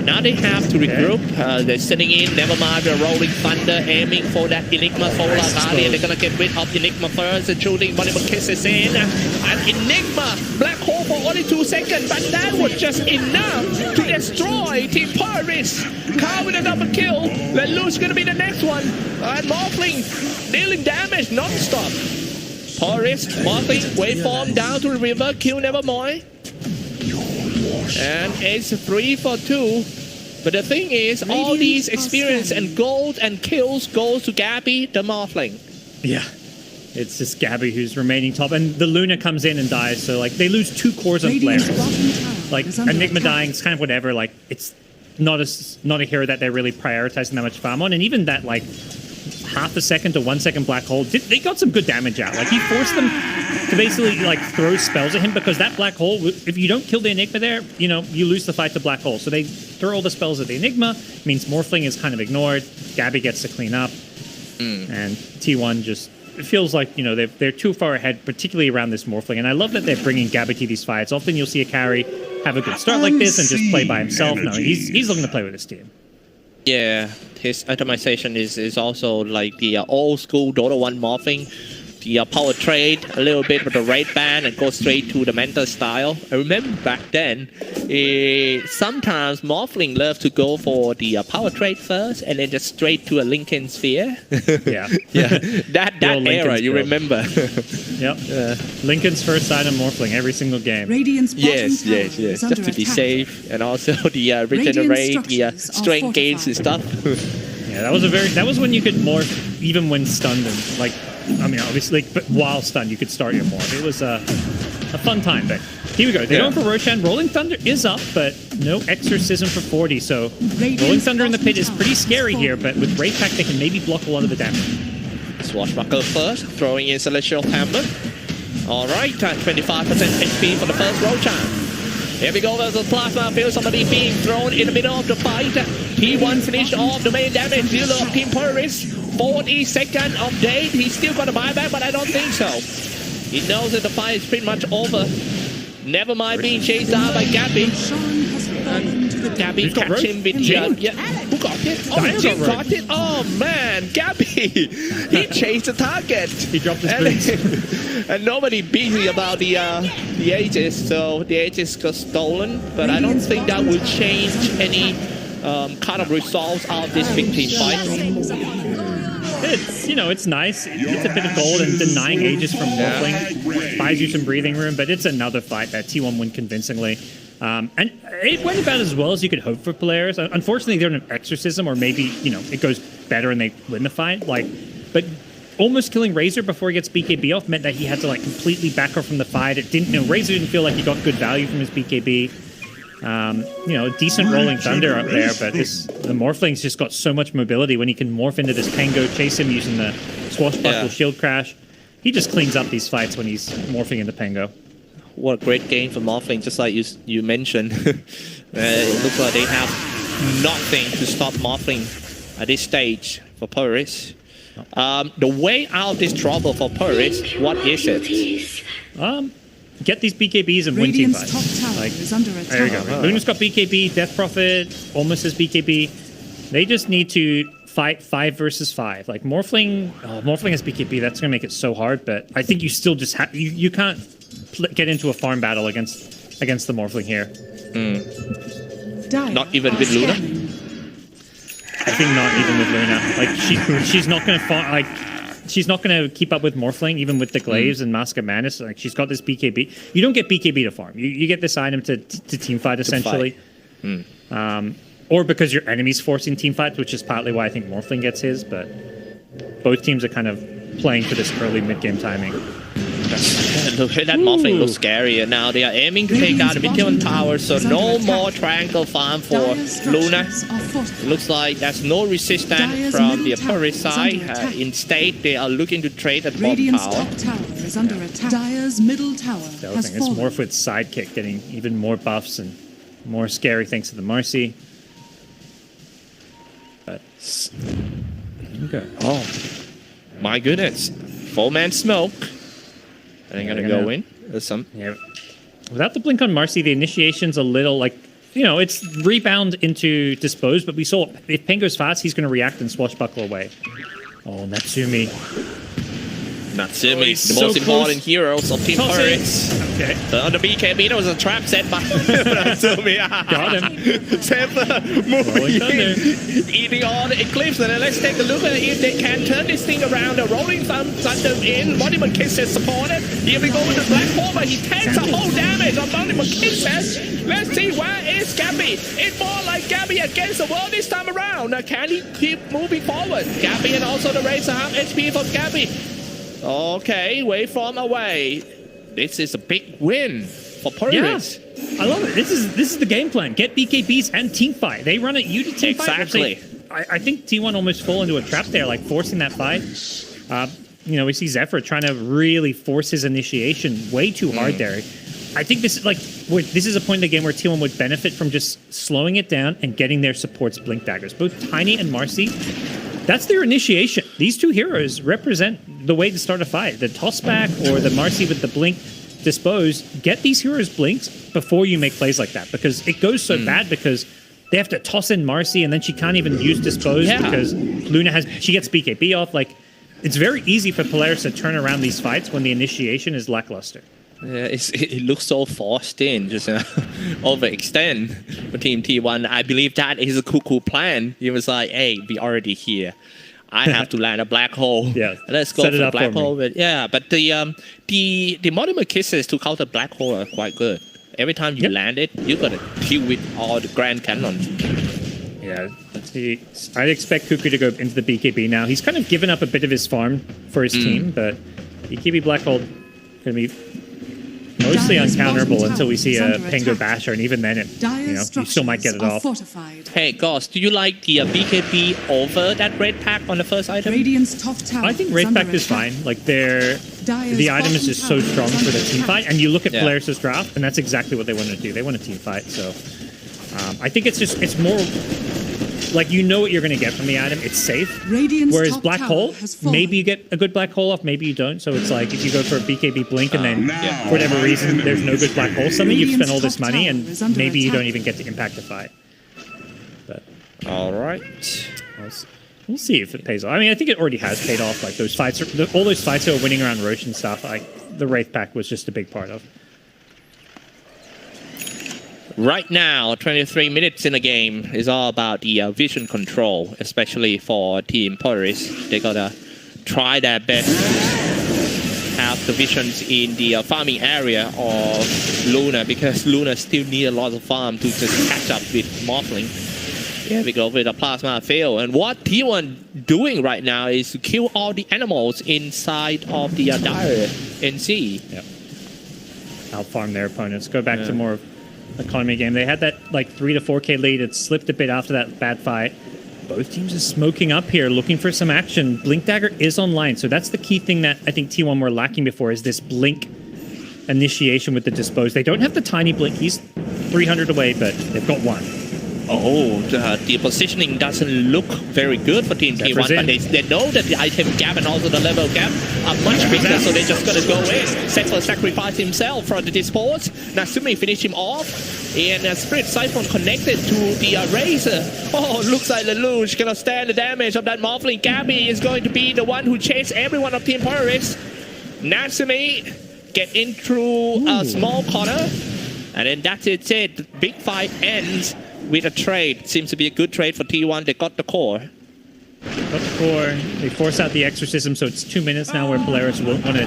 Now they have to regroup. They're sitting in. Nevermind, they're rolling thunder, aiming for that Enigma Solar Guardian. They're gonna get rid of Enigma first and shooting multiple kisses in. And Enigma, black hole for only 2 seconds, but that was just enough to destroy Team Polaris. Carl with a double kill. Lelouch gonna be the next one. And Morphling dealing damage non-stop. Polaris, Morphling, waveform down to the river, kill Nevermind. And it's 3 for 2. But the thing is, all these experience and gold and kills goes to Gabby, the Morphling. Yeah. It's just Gabby who's remaining top. And the Luna comes in and dies, so like they lose 2 cores of flares. Like Enigma dying is kind of whatever. Like it's not a hero that they're really prioritizing that much farm on. And even that like half a second to 1 second black hole, they got some good damage out. Like he forced them to basically like throw spells at him because that black hole, if you don't kill the Enigma there, you know, you lose the fight to black hole. So they throw all the spells at the Enigma, means Morphling is kind of ignored. Gabby gets to clean up. And T1 just, it feels like, you know, they're too far ahead, particularly around this Morphling. And I love that they're bringing Gabby to these fights. Often you'll see a carry have a good start like this and just play by himself. No, he's looking to play with his team. Yeah, his itemization is also like the old school Dota 1 Morphing. The power trade a little bit with the raid ban and go straight to the mentor style. I remember back then, sometimes Morphling loved to go for the power trade first and then just straight to a Lincoln Sphere. Yeah. that era, you remember. Yep. Lincoln's first item Morphling every single game. Yes. Just to be safe and also the regenerate, the strength gains and stuff. Yeah, that was when you could morph even when stunned and like. I mean, obviously, but while stunned, you could start your morph. It was a fun time, but here we go. They're going for Roshan. Rolling Thunder is up, but no Exorcism for 40, so Rolling Thunder in the pit is pretty scary here, but with Raid Pack, they can maybe block a lot of the damage. Swashbuckler first, throwing in Celestial Hamlet. Alright, 25% HP for the first Roshan. Here we go, there's a plasma field, somebody being thrown in the middle of the fight. T1 finished off the main damage dealer of Team Polaris. 42nd update. He's still got a buyback, but I don't think so. He knows that the fight is pretty much over. Nevermind being chased down by Gabby. And Gabby catch him with Who got it? Oh, Jim got it. Oh man, Gabby. He changed the target. He dropped his boots. And nobody busy about the Aegis, so the Aegis got stolen. But I don't think that will change any kind of results of this big team fight. It's, it's nice. It's a bit of gold and denying Aegis from Morphling buys you some breathing room, but it's another fight that T1 won convincingly. And it went about as well as you could hope for Polaris. Unfortunately, they're in an exorcism, or maybe, it goes better and they win the fight. But almost killing Razor before he gets BKB off meant that he had to completely back off from the fight. It didn't, Razor didn't feel like he got good value from his BKB. Decent rolling thunder up there, but the Morphling's just got so much mobility when he can morph into this Pango, chase him using the swashbuckle shield crash. He just cleans up these fights when he's morphing into Pango. What a great game for Morphling, just like you mentioned. It looks like they have nothing to stop Morphling at this stage for Polaris. The way out of this trouble for Polaris, what is it? Get these BKBs and win team fights. Top tower is under attack. There you go. Luna's got BKB, Death Prophet almost has BKB. They just need to fight 5 versus 5. Morphling has BKB. That's going to make it so hard, but I think you still just have... You can't get into a farm battle against the Morphling here. Not even with Luna? I think not even with Luna. She's not going to she's not going to keep up with Morphling, even with the Glaives and Mask of Madness. She's got this BKB. You don't get BKB to farm. You get this item to team fight, essentially. Or because your enemy's forcing team fights, which is partly why I think Morphling gets his, but both teams are kind of playing for this early mid-game timing. Look, that Morphling looks scary. Now they are aiming to take out the mid-game tower, so no more triangle farm for Luna. It looks like there's no resistance from the Polaris side. Instead, they are looking to trade at bomb tower. Top tower is under attack. Dire's middle tower has It's Morph with Sidekick getting even more buffs and more scary thanks to the Marcy. But okay. Oh my goodness! 4-man smoke. Are they gonna go in? There's some. Yeah. Without the blink on Marcy, the initiation's a little it's rebound into dispose, but we saw if Pango's fast, he's gonna react and swashbuckle away. Oh, Natsumi. Natsumi, the most important heroes of Team Polaris. Okay. On the BKB, there was a trap set by Natsumi. Got him. Sample moving in, eating all the Eclipse. And then let's take a look at if they can turn this thing around. The Rolling Thunder in. Monument Kisses supported. Here we go with the Black Hole, but he takes a whole damage on Monument Kisses. Let's see, where is Gabby? It's more like Gabby against the world this time around. Can he keep moving forward? Gabby and also the Razor half HP from Gabby. Okay, waveform away. This is a big win for Polaris. Yeah, I love it. This is the game plan. Get BKBs and team fight. They run at you to team fight. Exactly. I think T1 almost fall into a trap there, forcing that fight. We see Zephyr trying to really force his initiation way too hard there. I think this is a point in the game where T1 would benefit from just slowing it down and getting their supports Blink Daggers. Both Tiny and Marcy, that's their initiation. These two heroes represent the way to start a fight. The tossback or the Marcy with the Blink dispose. Get these heroes blinks before you make plays like that, because it goes so bad because they have to toss in Marcy and then she can't even use dispose because Luna she gets BKB off. It's very easy for Polaris to turn around these fights when the initiation is lackluster. Yeah, it looks so forced in, just overextend for Team T1. I believe that is a cool plan. He was like, hey, we already here. I have to land a black hole. Yeah, let's go for the black hole. But the Monument Kisses to counter black hole are quite good. Every time you land it, you gotta kill with all the Grand Cannons. Yeah, I'd expect Cuckoo to go into the BKB now. He's kind of given up a bit of his farm for his team, but BKB black hole gonna be mostly uncounterable until we see a Pango Basher, and even then, you still might get it off. Hey, Goss, do you like the BKB over that red pack on the first item? I think red pack is fine. The item is just so strong for the team fight, and you look at Polaris' draft, and that's exactly what they want to do. They want a team fight, so I think it's more you know what you're going to get from the item. It's safe. Whereas black hole, maybe you get a good black hole off, maybe you don't. So it's if you go for a BKB blink and then for whatever reason there's no good black hole, something you've spent all this money and maybe you don't even get to impact the fight. But All right. We'll see if it pays off. I mean, I think it already has paid off. Like those fights, all those fights that were winning around Roche and stuff. Like the Wraith Pack was just a big part of. Right now, 23 minutes in the game is all about the vision control, especially for Team Polaris. They gotta try their best to have the visions in the farming area of Luna, because Luna still need a lot of farm to just catch up with Morphling. Yeah, we go with a plasma field. And what T1 doing right now is to kill all the animals inside of the dire NC. Yep. Outfarm their opponents. Go back to more economy game. They had that like 3 to 4K lead. It slipped a bit after that bad fight. Both teams are smoking up here, looking for some action. Blink Dagger is online, so that's the key thing that I think T1 were lacking before, is this blink initiation with the dispose. They don't have the tiny blink. He's 300 away, but they've got one. Oh, the positioning doesn't look very good for Team T1, but they know that the item gap and also the level gap are much bigger, so they're just going to go in. Zephyr sacrificed himself for the dispose. Natsumi finished him off, and Spirit Siphon connected to the Razor. Oh, looks like Lelouch cannot stand the damage of that Morphling. Gabby is going to be the one who chased everyone of Team Polaris. Natsumi get in through a small corner, and then that's it. The big fight ends with a trade. Seems to be a good trade for T1. They got the core. They force out the exorcism, so it's 2 minutes now where Polaris won't want to.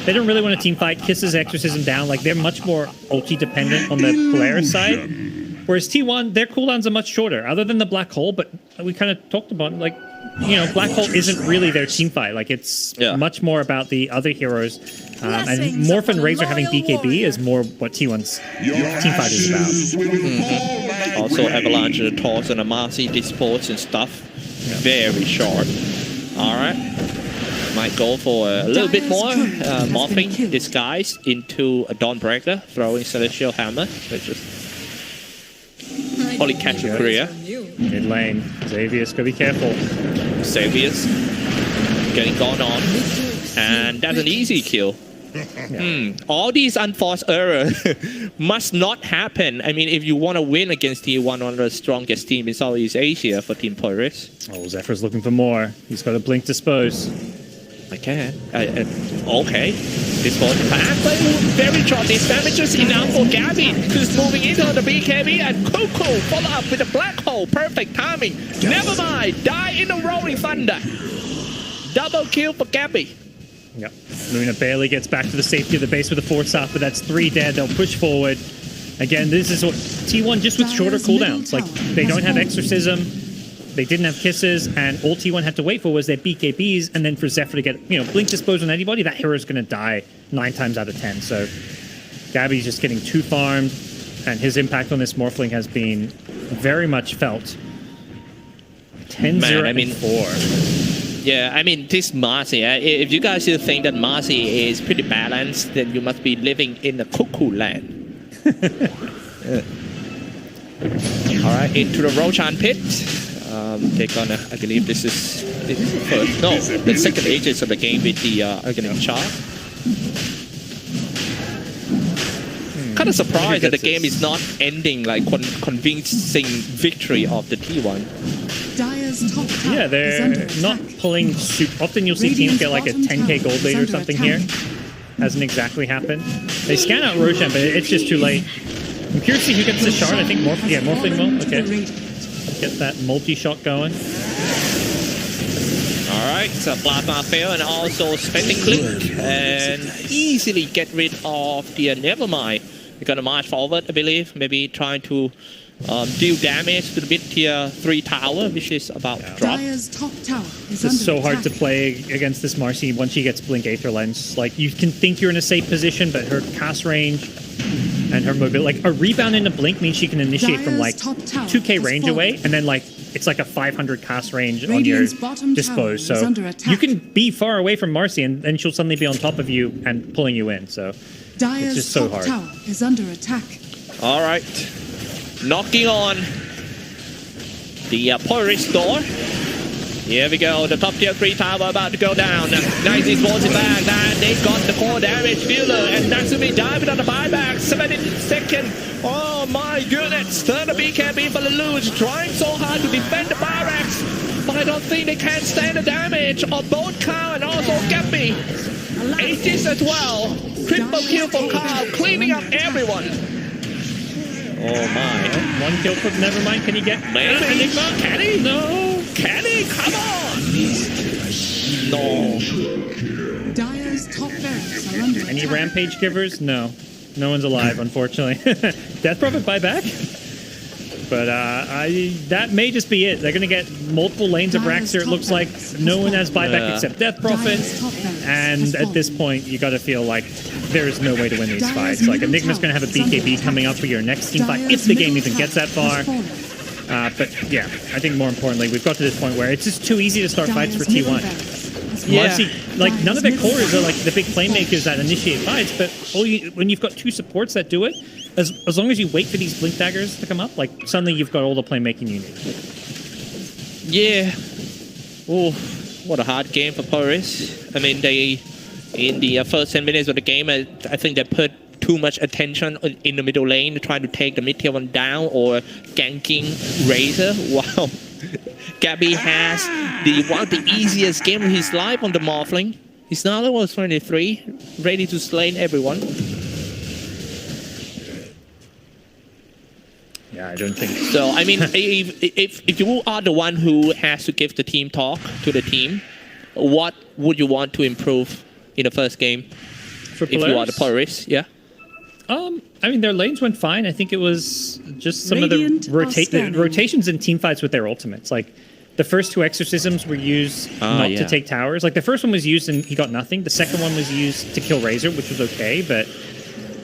They don't really want to team fight. Kisses exorcism down. Like they're much more ulti dependent on the Polaris side. Whereas T1, their cooldowns are much shorter, other than the black hole. But we kind of talked about, like, you know, black hole isn't really their team fight. Like it's much more about the other heroes. And Morph and Razor having BKB is more what T1's team fight is about. Also, Avalanche, the Toss, and the Marcy dispose and stuff. Very short. Alright. Might go for a little bit more. Morphing disguise into a Dawnbreaker, throwing Celestial Hammer. Which is only catch a career. Mid lane. Xavier's gotta be careful. Xavier's getting gone on. And that's an easy kill. All these unforced errors must not happen. I mean, if you want to win against T1, one of the strongest teams in Southeast Asia for Team Polaris. Oh, Zephyr's looking for more. He's got a blink dispose. Okay. Okay. Dispose back. Very short. These damages enough for Gabby, who's moving into the BKB, and Coco follow up with a black hole. Perfect timing. Never mind. Die in the Rolling Thunder. Double kill for Gabby. Yep. Luna barely gets back to the safety of the base with a 4-star, but that's 3 dead. They'll push forward. Again, this is what T1 just with shorter cooldowns. Like, they don't have Exorcism, they didn't have Kisses, and all T1 had to wait for was their BKBs, and then for Zephyr to get, you know, Blink Dispose on anybody, that hero's going to die 9 times out of 10. So Gabby's just getting too farmed, and his impact on this Morphling has been very much felt. 10-0-4. Yeah, I mean, this Marcy, if you guys still think that Marcy is pretty balanced, then you must be living in a cuckoo land. Alright, into the Roshan pit. They're gonna, I believe this is the first, no, the second ages of the game with the Organic Char. Kind of surprised that the game is not ending like convincing victory of the T1. Yeah, they're not pulling super. Often you'll see teams get like a 10k gold lead or something here. Hasn't exactly happened. They scan out Roshan, but it's just too late. I'm curious to see who gets the shard. I think Morphling will. Okay. Get that multi-shot going. Alright, so Plasma fail and also Spending Click. And easily get rid of the Nevermind. They're gonna march forward, I believe. Maybe trying to deal damage to the mid tier 3 tower, which is about to drop. This is so hard to play against this Marcy once she gets Blink Aether Lens. Like, you can think you're in a safe position, but her cast range and her mobility, like a rebound into Blink means she can initiate from like 2k range away, and then like it's like a 500 cast range on your dispose. So you can be far away from Marcy, and then she'll suddenly be on top of you and pulling you in. So it's just so hard. Is under attack. All right. Knocking on the Polaris door. Here we go. The top tier 3 tower about to go down. 90 sports it back. And they got the core damage. Fieldler and Natsumi diving on the buyback. 70 second. Oh my goodness. Stun the BKB for the Luge, trying so hard to defend the barracks, but I don't think they can stand the damage of both Carl and also Gabby. Aegis as well. Triple kill for Carl, cleaning up everyone. Oh my. One kill for Nevermind. Can he get Enigma? Can he? No. Can he? Come on! No. Dire's top barracks are under Any attack. rampage givers? No. No one's alive, unfortunately. Death Prophet buyback? But that may just be it. They're going to get multiple lanes of racks here. It looks like no one has buyback except Death Prophet. And at this point, you got to feel like there is no way to win these fights. Like Enigma's going to have a BKB coming up for your next team fight if the game even gets that far. But yeah, I think more importantly, we've got to this point where it's just too easy to start fights for T1. Honestly, like none of their cores are like the big playmakers that initiate fights, but when you've got two supports that do it, as long as you wait for these blink daggers to come up, like suddenly you've got all the playmaking you need. Yeah. Oh, what a hard game for Polaris. I mean, they in the first 10 minutes of the game, I think they put too much attention in the middle lane, trying to take the mid tier one down or ganking Razor. Wow. Gabby has one of the easiest game of his life on the Morphling. He's now level 23, ready to slay everyone. Yeah, I don't think so. I mean, if you are the one who has to give the team talk to the team, what would you want to improve in the first game? For if you are the Polaris, yeah. I mean, their lanes went fine. I think it was just some of the rotations in team fights with their ultimates. Like, the first two exorcisms were used not to take towers. Like, the first one was used and he got nothing. The second one was used to kill Razor, which was okay, but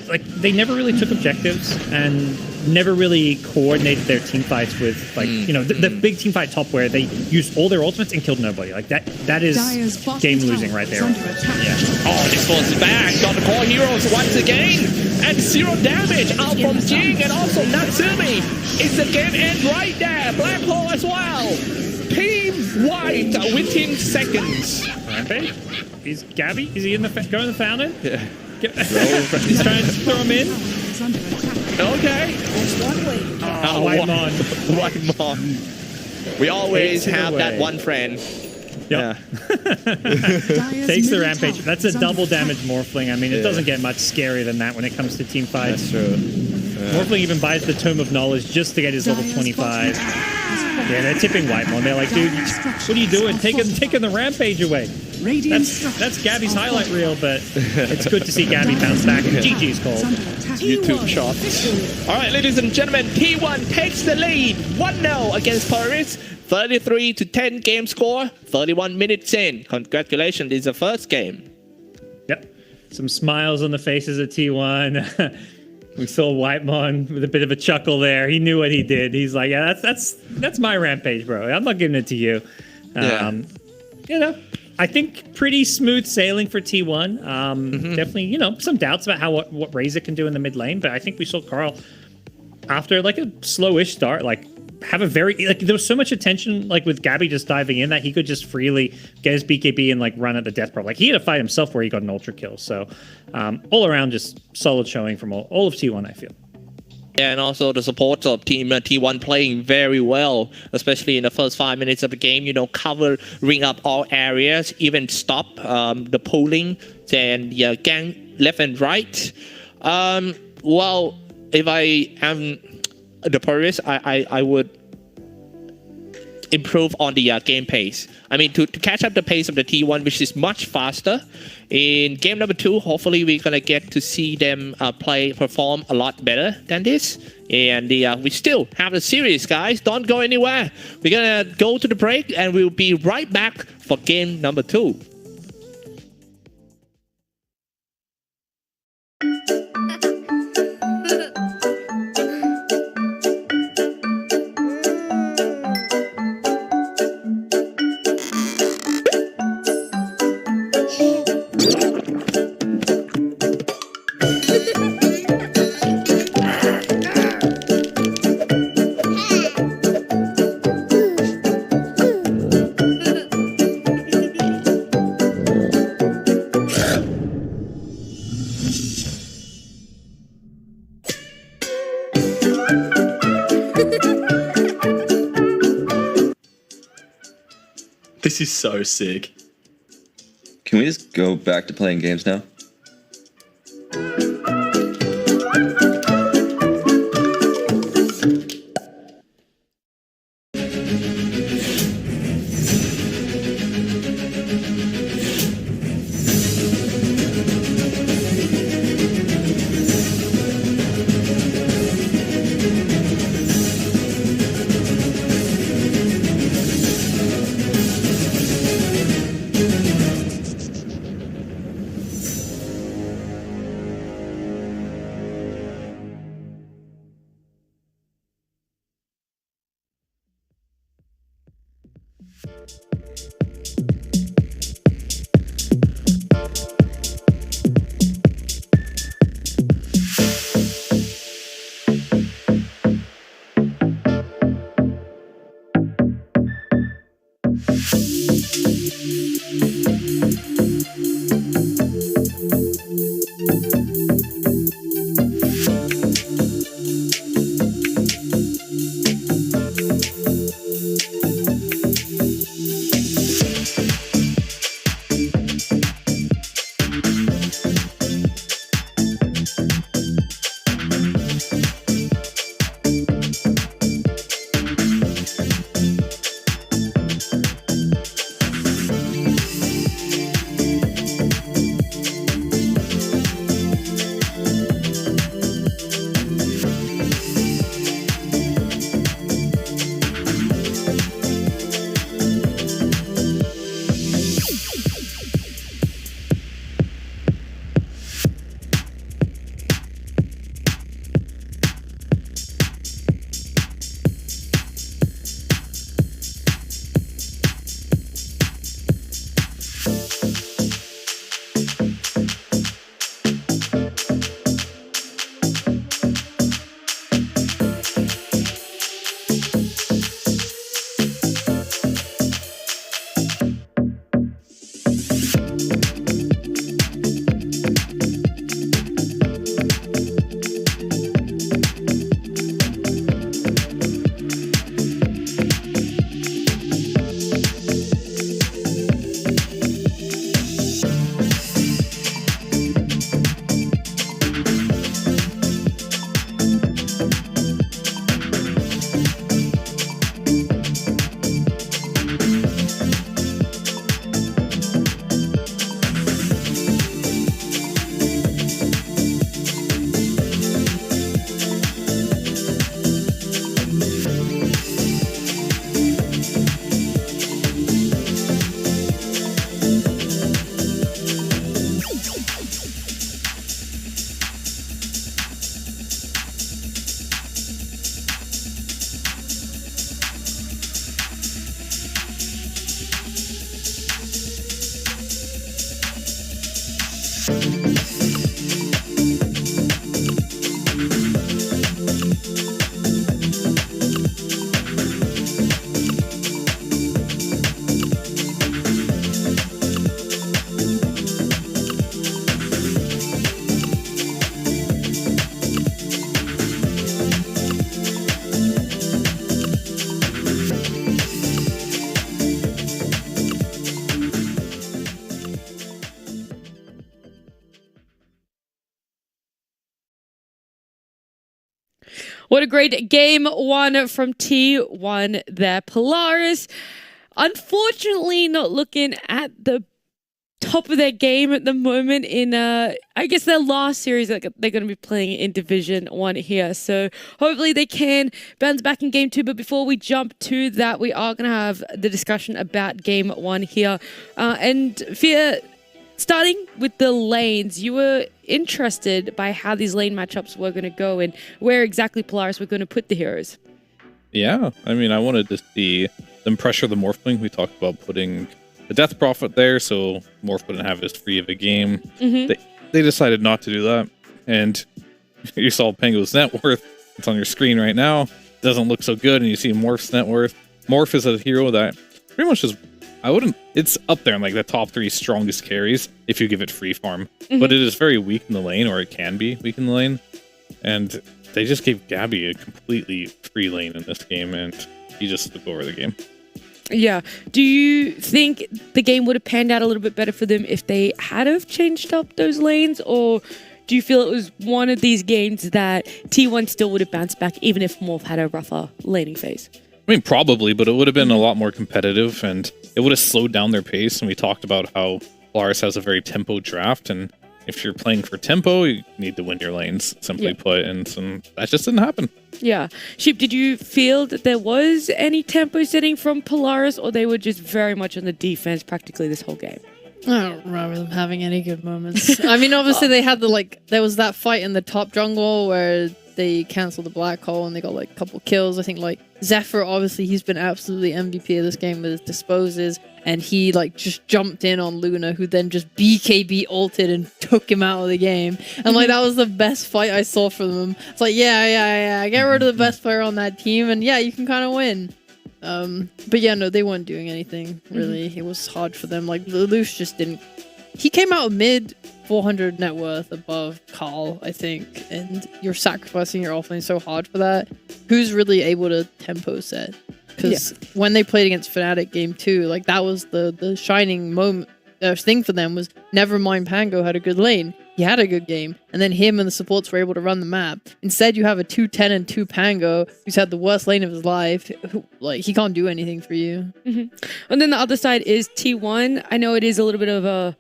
like they never really took objectives and never really coordinated their team fights with like the big team fight top where they used all their ultimates and killed nobody. Like that is game losing right there. Yeah. Oh, this was back on the core heroes once again, and 0 damage out from Jing and also Natsumi. It's the game end right there. Black hole as well. Team White within seconds. Rampage? Is Gabby? Is he in the going to the fountain? Yeah. He's trying to throw him in. Okay. White Mon. We always have that one friend. Yep. Yeah. Takes the rampage. That's a double damage Morphling. I mean, it doesn't get much scarier than that when it comes to team fights. That's true. Morphling even buys the Tome of Knowledge just to get his level 25. Yeah, they're tipping Whitemon. They're like, dude, what are you doing? Taking the rampage away. That's Gabby's highlight reel, but it's good to see Gabby bounce back. GG's called. YouTube shot. All right, ladies and gentlemen, T1 takes the lead 1-0 against Polaris. 33-10 game score, 31 minutes in. Congratulations, this is the first game. Yep. Some smiles on the faces of T1. We saw Whitemon with a bit of a chuckle there. He knew what he did. He's like, yeah, that's my rampage, bro. I'm not giving it to you. I think pretty smooth sailing for T1. Definitely, some doubts about what Razor can do in the mid lane, but I think we saw Carl after like a slowish start, like have a very there was so much attention like with Gabby just diving in that he could just freely get his BKB and like run at the death pro. Like he had a fight himself where he got an ultra kill. So all around just solid showing from all of T1, I feel. Yeah, and also the support of Team T1 playing very well, especially in the first 5 minutes of the game, covering up all areas, even stop the pulling and gang left and right. Well, if I am the Polaris, I would improve on the game pace. I mean, to catch up the pace of the T1, which is much faster. In game number 2, hopefully we're going to get to see them perform a lot better than this. And we still have the series, guys. Don't go anywhere. We're going to go to the break, and we'll be right back for game number 2. This is so sick. Can we just go back to playing games now? What a great game one from T1 there. Polaris, unfortunately, not looking at the top of their game at the moment in, I guess, their last series that they're going to be playing in Division 1 here. So hopefully they can bounce back in Game 2. But before we jump to that, we are going to have the discussion about Game 1 here. And Fia, starting with the lanes, you were interested by how these lane matchups were going to go and where exactly Polaris were going to put the heroes. Yeah, I mean, I wanted to see them pressure the Morphling. We talked about putting the Death Prophet there, so Morph wouldn't have as free of a game. They decided not to do that, and you saw Pango's net worth. It's on your screen right now. Doesn't look so good, and you see Morph's net worth. Morph is a hero that pretty much is, it's up there in like the top 3 strongest carries if you give it free farm. But it is very weak in the lane, or it can be weak in the lane. And they just gave Gabby a completely free lane in this game, and he just took over the game. Yeah. Do you think the game would have panned out a little bit better for them if they had have changed up those lanes, or do you feel it was one of these games that T1 still would have bounced back even if Morph had a rougher laning phase? I mean, probably, but it would have been a lot more competitive, and it would have slowed down their pace. And we talked about how Polaris has a very tempo draft, and if you're playing for tempo, you need to win your lanes, simply put, and that just didn't happen. Yeah. Sheep, did you feel that there was any tempo setting from Polaris, or they were just very much on the defense practically this whole game? I don't remember them having any good moments. I mean, obviously they had there was that fight in the top jungle where they canceled the black hole and they got like a couple kills. I think like Zephyr, obviously he's been absolutely MVP of this game with his disposes, and he like just jumped in on Luna, who then just BKB ulted and took him out of the game. And like that was the best fight I saw from them. It's like yeah, get rid of the best player on that team, and yeah, you can kind of win. But yeah, no, they weren't doing anything really. It was hard for them. Like Lelouch just didn't. He came out mid 400 net worth above Carl, I think, and you're sacrificing your offlane so hard for that. Who's really able to tempo set? Because when they played against Fnatic game 2, like that was the shining moment thing for them was never mind Pango had a good lane. He had a good game, and then him and the supports were able to run the map. Instead, you have a 2-10 and 2 Pango who's had the worst lane of his life. Like he can't do anything for you. And then the other side is T1. I know it is a little bit of a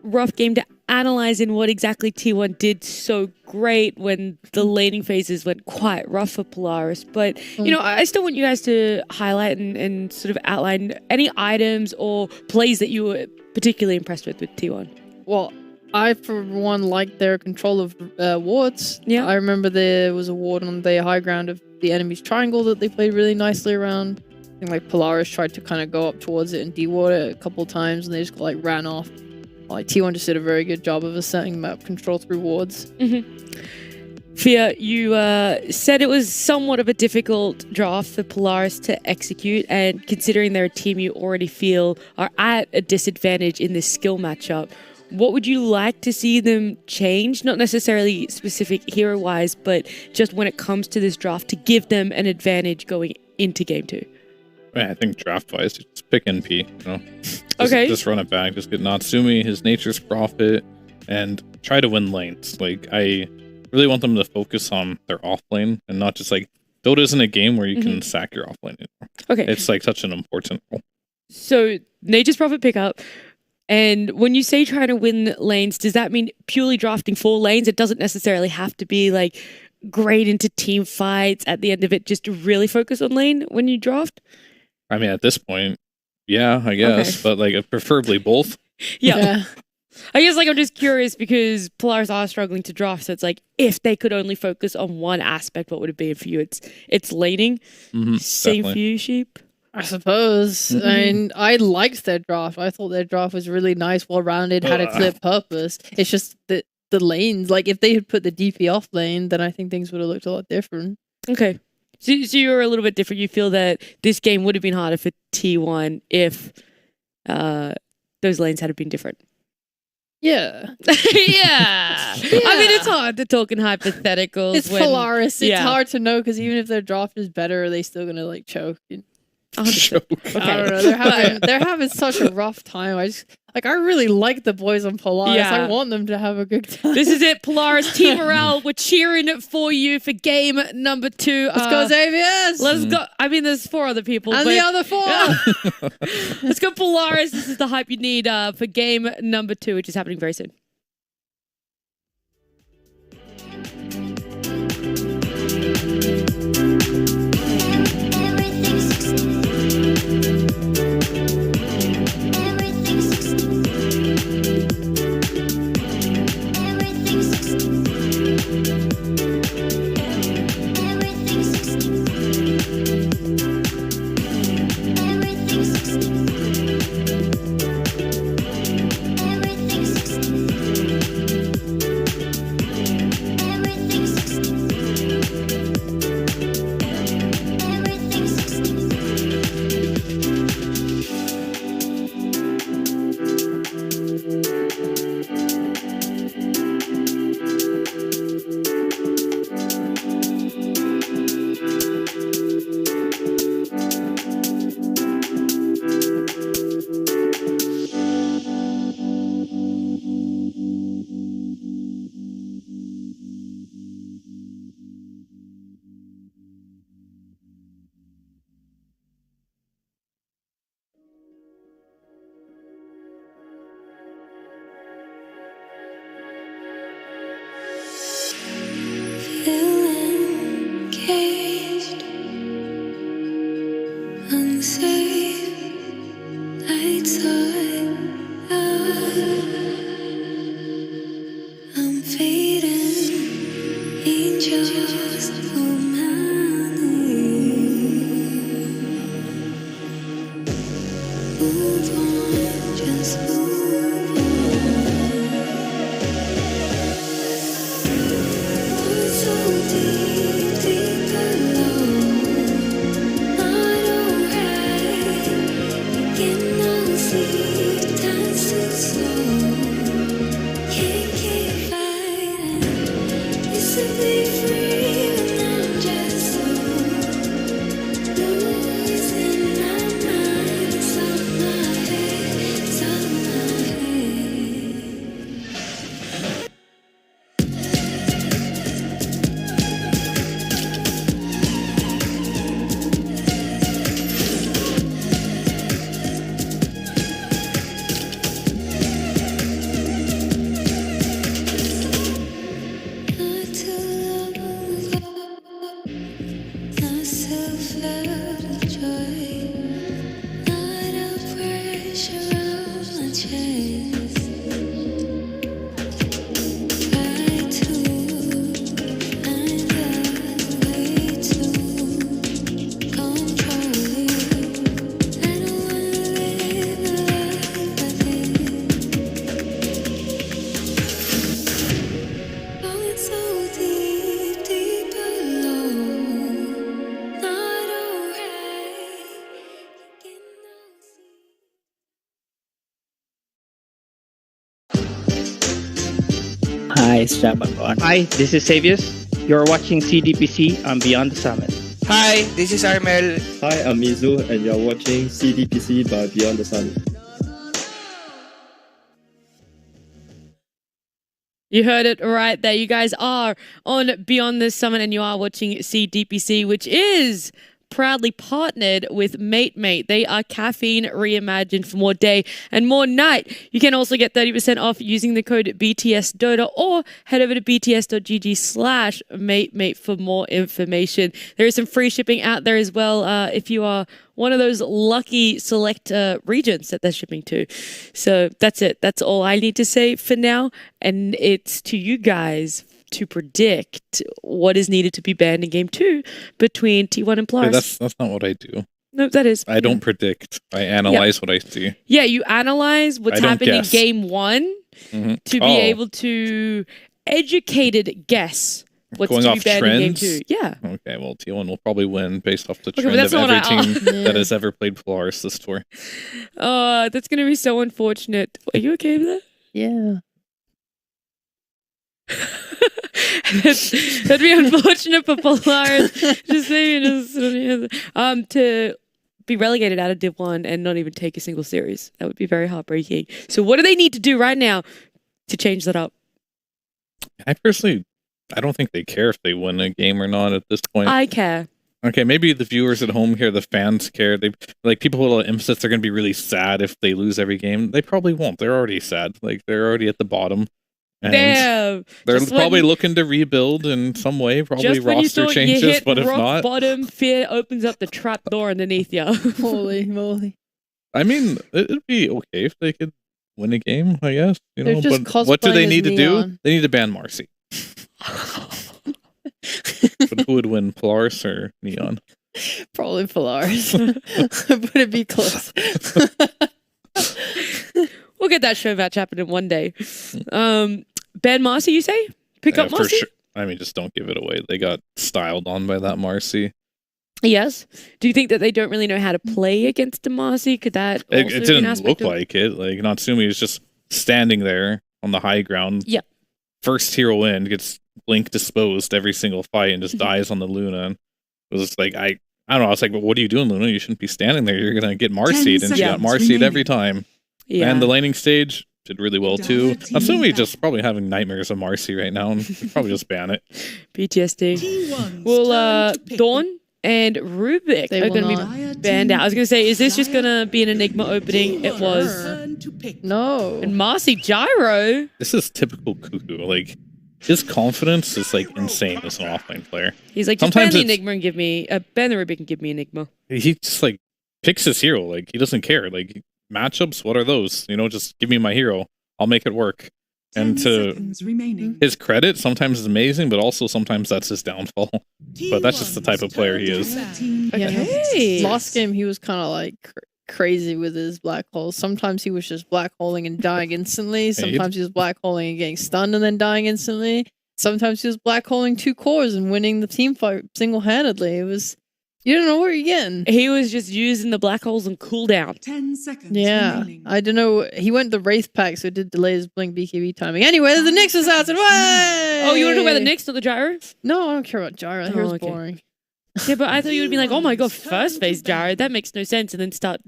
rough game to analyze in what exactly T1 did so great when the laning phases went quite rough for Polaris. But, you know, I still want you guys to highlight and sort of outline any items or plays that you were particularly impressed with T1. Well, I, for one, liked their control of wards. Yeah. I remember there was a ward on the high ground of the enemy's triangle that they played really nicely around. I think like Polaris tried to kind of go up towards it and de-ward it a couple of times, and they just like ran off. Like T1 just did a very good job of asserting map control through wards. Fia, you said it was somewhat of a difficult draft for Polaris to execute, and considering they're a team you already feel are at a disadvantage in this skill matchup, what would you like to see them change? Not necessarily specific hero-wise, but just when it comes to this draft to give them an advantage going into game 2. I think draft-wise, just pick NP, you know? Just run it back. Just get Natsumi, his Nature's Prophet, and try to win lanes. Like, I really want them to focus on their off-lane and not just, like, Dota isn't a game where you can sack your off-lane anymore. Okay. It's, like, such an important role. So, Nature's Prophet pickup. And when you say trying to win lanes, does that mean purely drafting 4 lanes? It doesn't necessarily have to be, like, great into team fights at the end of it, just to really focus on lane when you draft? I mean, at this point, yeah, I guess, but like preferably both. Yeah. I guess like I'm just curious because Polaris are struggling to draft, so it's like if they could only focus on one aspect, what would it be for you? It's laning. Same definitely. for you, Sheep. I suppose. I mean, I liked their draft. I thought their draft was really nice, well-rounded, had a clear purpose. It's just that the lanes, like if they had put the DP off lane, then I think things would have looked a lot different. Okay. So you're a little bit different. You feel that this game would have been harder for T1 if those lanes had been different. Yeah. Yeah. I mean, it's hard to talk in hypotheticals. It's Polaris. It's hard to know because even if their draft is better, are they still going to like choke? 100%. Okay. I don't know. They're having such a rough time. I really like the boys on Polaris. Yeah. I want them to have a good time. This is it, Polaris Team Morale. We're cheering for you for game number 2. Let's go, Xaviers! Let's go. I mean, there's 4 other people. And but the other 4! Let's go, Polaris. This is the hype you need for game number 2, which is happening very soon. Everything Hi, Shamagon. Hi, this is Savius. You're watching CDPC on Beyond the Summit. Hi, this is Armel. Hi, I'm Mizu, and you're watching CDPC by Beyond the Sun. You heard it right there. You guys are on Beyond the Summit and you are watching CDPC, which is proudly partnered with MateMate. They are caffeine reimagined for more day and more night. You can also get 30% off using the code BTSDota or head over to bts.gg/MateMate for more information. There is some free shipping out there as well if you are one of those lucky select regions that they're shipping to. So that's it. That's all I need to say for now. And it's to you guys to predict what is needed to be banned in Game 2 between T1 and Polaris. That's not what I do. No, that is. I don't predict. I analyze what I see. Yeah, you analyze what's happened in Game 1 to be able to educated guess what's going to off be banned trends? in Game 2. Yeah. Okay, well, T1 will probably win based off the Okay, trend but that's of not every what team that has ever played Polaris this tour. That's going to be so unfortunate. Are you okay with that? Yeah. That'd be unfortunate for Polaris. Just maybe to be relegated out of Div 1 and not even take a single series. That would be very heartbreaking. So what do they need to do right now to change that up? I don't think they care if they win a game or not at this point. I care. Okay, maybe the viewers at home here, the fans care. They people with a lot of emphasis are going to be really sad if they lose every game. They probably won't. They're already sad. Like they're already at the bottom. And damn. They're probably looking to rebuild in some way, probably roster changes, but if not, bottom, fear opens up the trap door underneath you. Holy moly. I mean, it'd be okay if they could win a game, I guess. You know, but what do they need to do? They need to ban Marcy. But who would win, Polaris or Neon? Probably Polaris. But it'd be close. We'll get that show match happening one day. Ban Marcy, you say? Pick up Marcy? For sure. I mean, just don't give it away. They got styled on by that Marcy. Yes. Do you think that they don't really know how to play against the Marcy? Could that also It didn't look like it. Like, Natsumi was just standing there on the high ground. Yeah. First hero in, gets blink disposed every single fight and just dies on the Luna. And it was just like, I don't know. I was like, but what are you doing, Luna? You shouldn't be standing there. You're going to get Marcied. And she got Marcied every time. Yeah. And the laning stage did really well too. Natsumi just probably having nightmares of Marcy right now and probably just ban it. PTSD. Well, Dawn and Rubik are going to be banned out. I was going to say, is this just going to be an Enigma opening? It was. No. And Marcy Gyro. This is typical Cuckoo. Like, his confidence is like insane as an offlane player. He's like, just ban the Enigma and give me ban the Rubik and give me Enigma. He just like picks his hero. Like, he doesn't care. Like, matchups, what are those? You know, just give me my hero. I'll make it work. And 10 to seconds remaining. his credit, sometimes it's amazing, but also sometimes that's his downfall. But that's just the type of player he is. Okay. Last game, he was kind of like crazy with his black holes. Sometimes he was just black holing and dying instantly. Sometimes he was black holing and getting stunned and then dying instantly. Sometimes he was black holing 2 cores and winning the team fight single handedly. It was, you don't know what you're getting. He was just using the black holes and cooldown. 10 seconds Yeah, remaining. I don't know. He went the Wraith pack, so it did delay his blink BKB timing. Anyway, the Nyx assassin. Way! Oh, you want to talk about the Nyx, not the gyro? No, I don't care about gyro. That was okay. boring. Yeah, but I thought you would be like, oh my god, first phase gyro. That makes no sense. And then start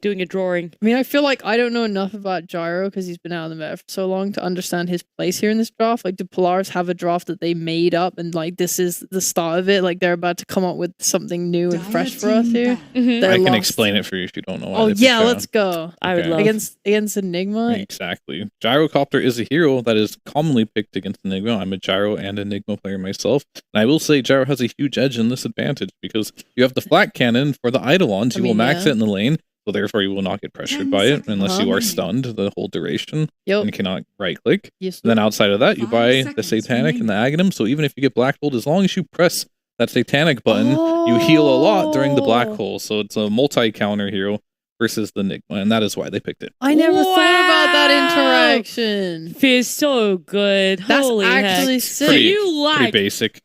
doing a drawing. I mean, I feel like I don't know enough about Gyro because he's been out of the meta for so long to understand his place here in this draft. Like, did Polaris have a draft that they made up and like this is the start of it? Like, they're about to come up with something new and fresh for us here? I can explain it for you if you don't know. Oh yeah, let's go. I would love against Enigma. Exactly. Gyrocopter is a hero that is commonly picked against Enigma. I'm a Gyro and Enigma player myself. And I will say Gyro has a huge edge in this advantage because you have the flat cannon for the Eidolons. You will max it in the lane. So therefore you will not get pressured by it unless you are stunned the whole duration and cannot right click. Then outside of that, you buy the Satanic and the Aghanim. So even if you get black hole, as long as you press that Satanic button, you heal a lot during the black hole. So it's a multi-counter hero versus the Enigma, and that is why they picked it. I never thought about that interaction. Feels so good. That's Holy actually heck. sick. So you like pretty basic.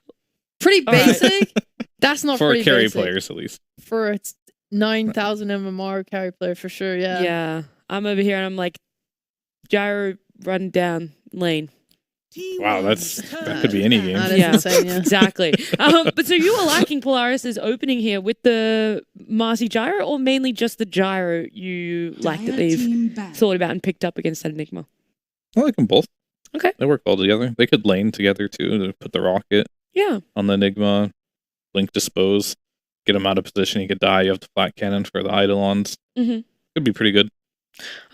Pretty basic? That's not for pretty carry basic. players at least. For its 9,000 MMR carry player for sure, yeah. Yeah. I'm over here and I'm like, Gyro run down lane. Wow, that could be any game. That is insane, yeah. Exactly. But so you were liking Polaris's opening here with the Marcy Gyro, or mainly just the Gyro you like that they've thought about and picked up against that Enigma? I like them both. Okay. They work well together. They could lane together too to put the rocket on the Enigma, blink dispose, get him out of position, he could die. You have the flat cannon for the Eidolons. Could be pretty good.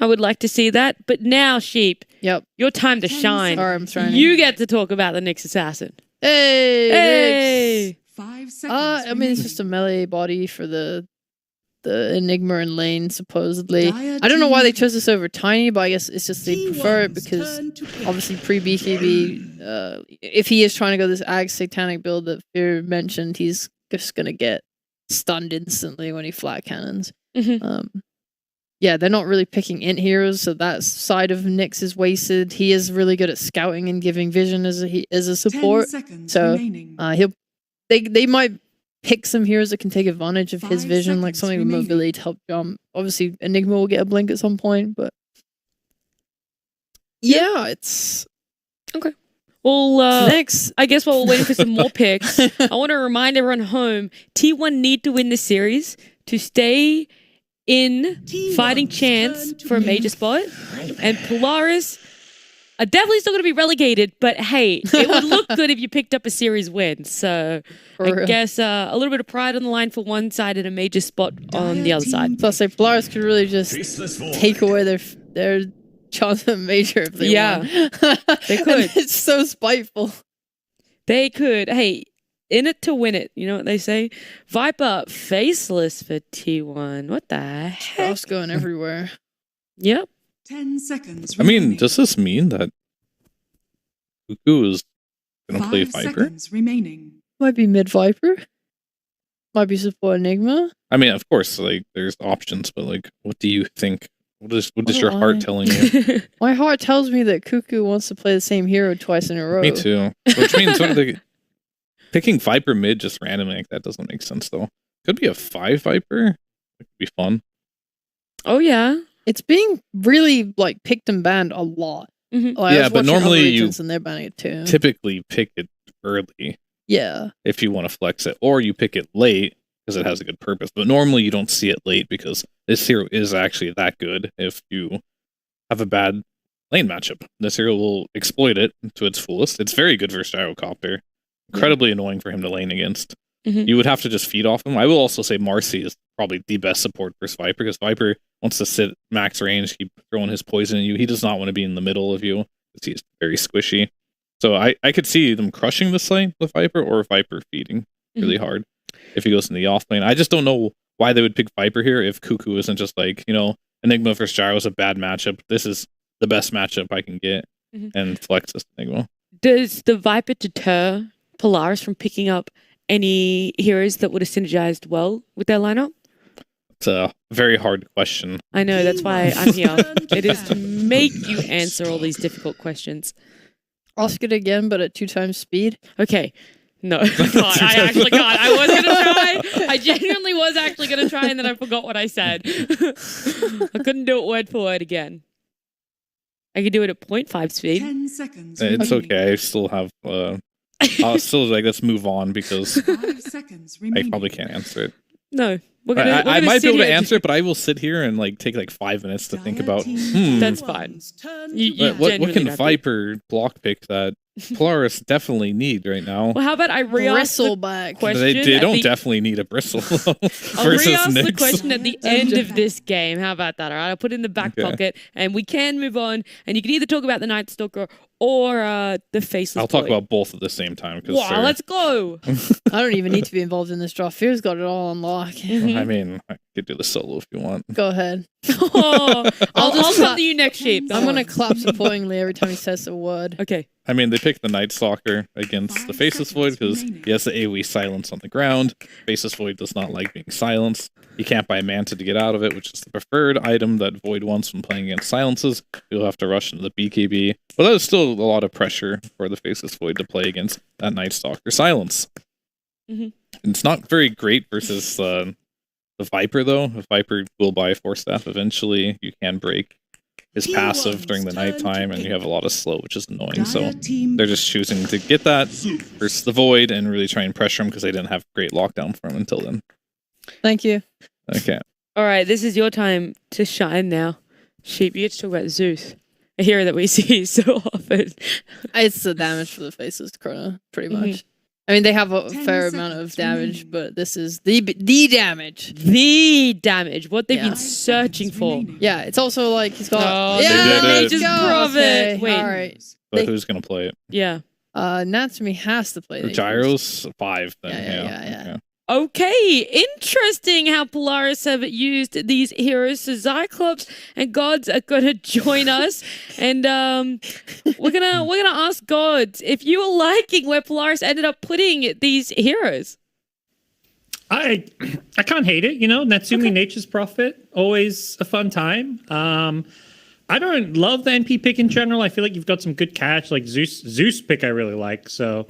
I would like to see that. But now, Sheep, your time to shine. Sorry, I'm trying. You get to talk about the Nyx Assassin. Hey! Nyx! 5 seconds. I mean, it's just a melee body for the Enigma and lane, supposedly. I don't know why they chose this over Tiny, but I guess it's just they prefer it because obviously pre-BKB, if he is trying to go this Ag Satanic build that Fear mentioned, he's just going to get stunned instantly when he flat cannons. Yeah, they're not really picking int heroes, so that side of Nyx is wasted. He is really good at scouting and giving vision as a support. So they might pick some heroes that can take advantage of his vision, like something with mobility to help jump. Obviously, Enigma will get a blink at some point, but yeah, it's okay. Well, next, I guess while we're waiting for some more picks, I want to remind everyone home: T1 need to win the series to stay in fighting chance for a major spot, and Polaris are definitely still going to be relegated. But hey, it would look good if you picked up a series win. So I guess a little bit of pride on the line for one side and a major spot on the other side. Plus, like Polaris could really just take away their chance of major if they won. They could. It's so spiteful. They could. Hey, in it to win it. You know what they say? Viper faceless for T1. What the heck? Stuff's going everywhere. Yep. 10 seconds. I mean, does this mean that Cuckoo is going to play 5 Viper? seconds remaining. Might be mid Viper. Might be support Enigma. I mean, of course, like there's options, but like, what do you think? What is your heart telling you? My heart tells me that Cuckoo wants to play the same hero twice in a row. Me too. Which means picking Viper mid just randomly like that doesn't make sense though. Could be a 5 Viper. It could be fun. Oh yeah. It's being really like picked and banned a lot. Like, yeah, but normally you and they're banning it too. Typically pick it early. Yeah. If you want to flex it, or you pick it late because it has a good purpose. But normally you don't see it late because this hero is actually that good. If you have a bad lane matchup, this hero will exploit it to its fullest. It's very good versus Gyrocopter. Incredibly annoying for him to lane against. You would have to just feed off him. I will also say Marcy is probably the best support versus Viper because Viper wants to sit max range, keep throwing his poison at you. He does not want to be in the middle of you because he's very squishy. So I could see them crushing this lane with Viper or Viper feeding really hard if he goes in the off lane. I just don't know why they would pick Viper here if Cuckoo isn't just like, Enigma versus Gyro is a bad matchup. This is the best matchup I can get and flex this Enigma. Does the Viper deter Polaris from picking up any heroes that would have synergized well with their lineup? It's a very hard question. I know, that's why I'm here. It is to make you answer all these difficult questions. Ask it again, but at 2 times speed. Okay. No, I can't. I actually can't. I was going to try. I genuinely was actually going to try, and then I forgot what I said. I couldn't do it word for word again. I could do it at 0.5 speed. 10 seconds. It's okay. I still have... I'll still like, let's move on because 5 seconds I remaining. probably can't answer it. No. I might be able to answer it, but I will sit here and like take like 5 minutes to think about. That's fine. What can Viper block pick that Polaris definitely need right now? Well, how about I re-ask the Bristleback. question? They don't definitely need a bristle. I'll re-ask the question at the end of this game. How about that? All right, I'll put it in the back pocket, and we can move on. And you can either talk about the Night Stalker or the Faceless I'll talk Boy. about both at the same time. Wow, let's go. I don't even need to be involved in this draw. Fear's got it all on lock. I mean, I could do the solo if you want. Go ahead. I'll come to you next sheep. I'm going to clap supportingly every time he says a word. Okay. I mean, they picked the Night Stalker against the Faceless Void because he has the AoE silence on the ground. Faceless Void does not like being silenced. He can't buy Manta to get out of it, which is the preferred item that Void wants when playing against silences. You'll have to rush into the BKB. But that is still a lot of pressure for the Faceless Void to play against that Night Stalker silence. It's not very great versus the Viper, though. The Viper will buy Force Staff eventually. You can break his passive during the nighttime, and you have a lot of slow, which is annoying. So they're just choosing to get that versus the Void and really try and pressure him because they didn't have great lockdown for him until then. Thank you. Okay. All right, this is your time to shine now. Sheep, you get to talk about Zeus, a hero that we see so often. It's the damage for the Faceless Chrono, pretty much. I mean, they have a fair amount of damage, but this is the damage. The damage. What they've been searching for. Yeah, it's also like he's got... Oh, yeah, they just prove okay. it. Wait. All right. But who's going to play it? Yeah. Natsumi has to play The it. Gyros? 5 then. Yeah. Okay, interesting how Polaris have used these heroes. So Cyclops and Gods are gonna join us, and we're gonna ask Gods if you were liking where Polaris ended up putting these heroes. I can't hate it, you know. Natsumi Nature's Prophet, always a fun time. I don't love the NP pick in general. I feel like you've got some good catch, like Zeus pick I really like. So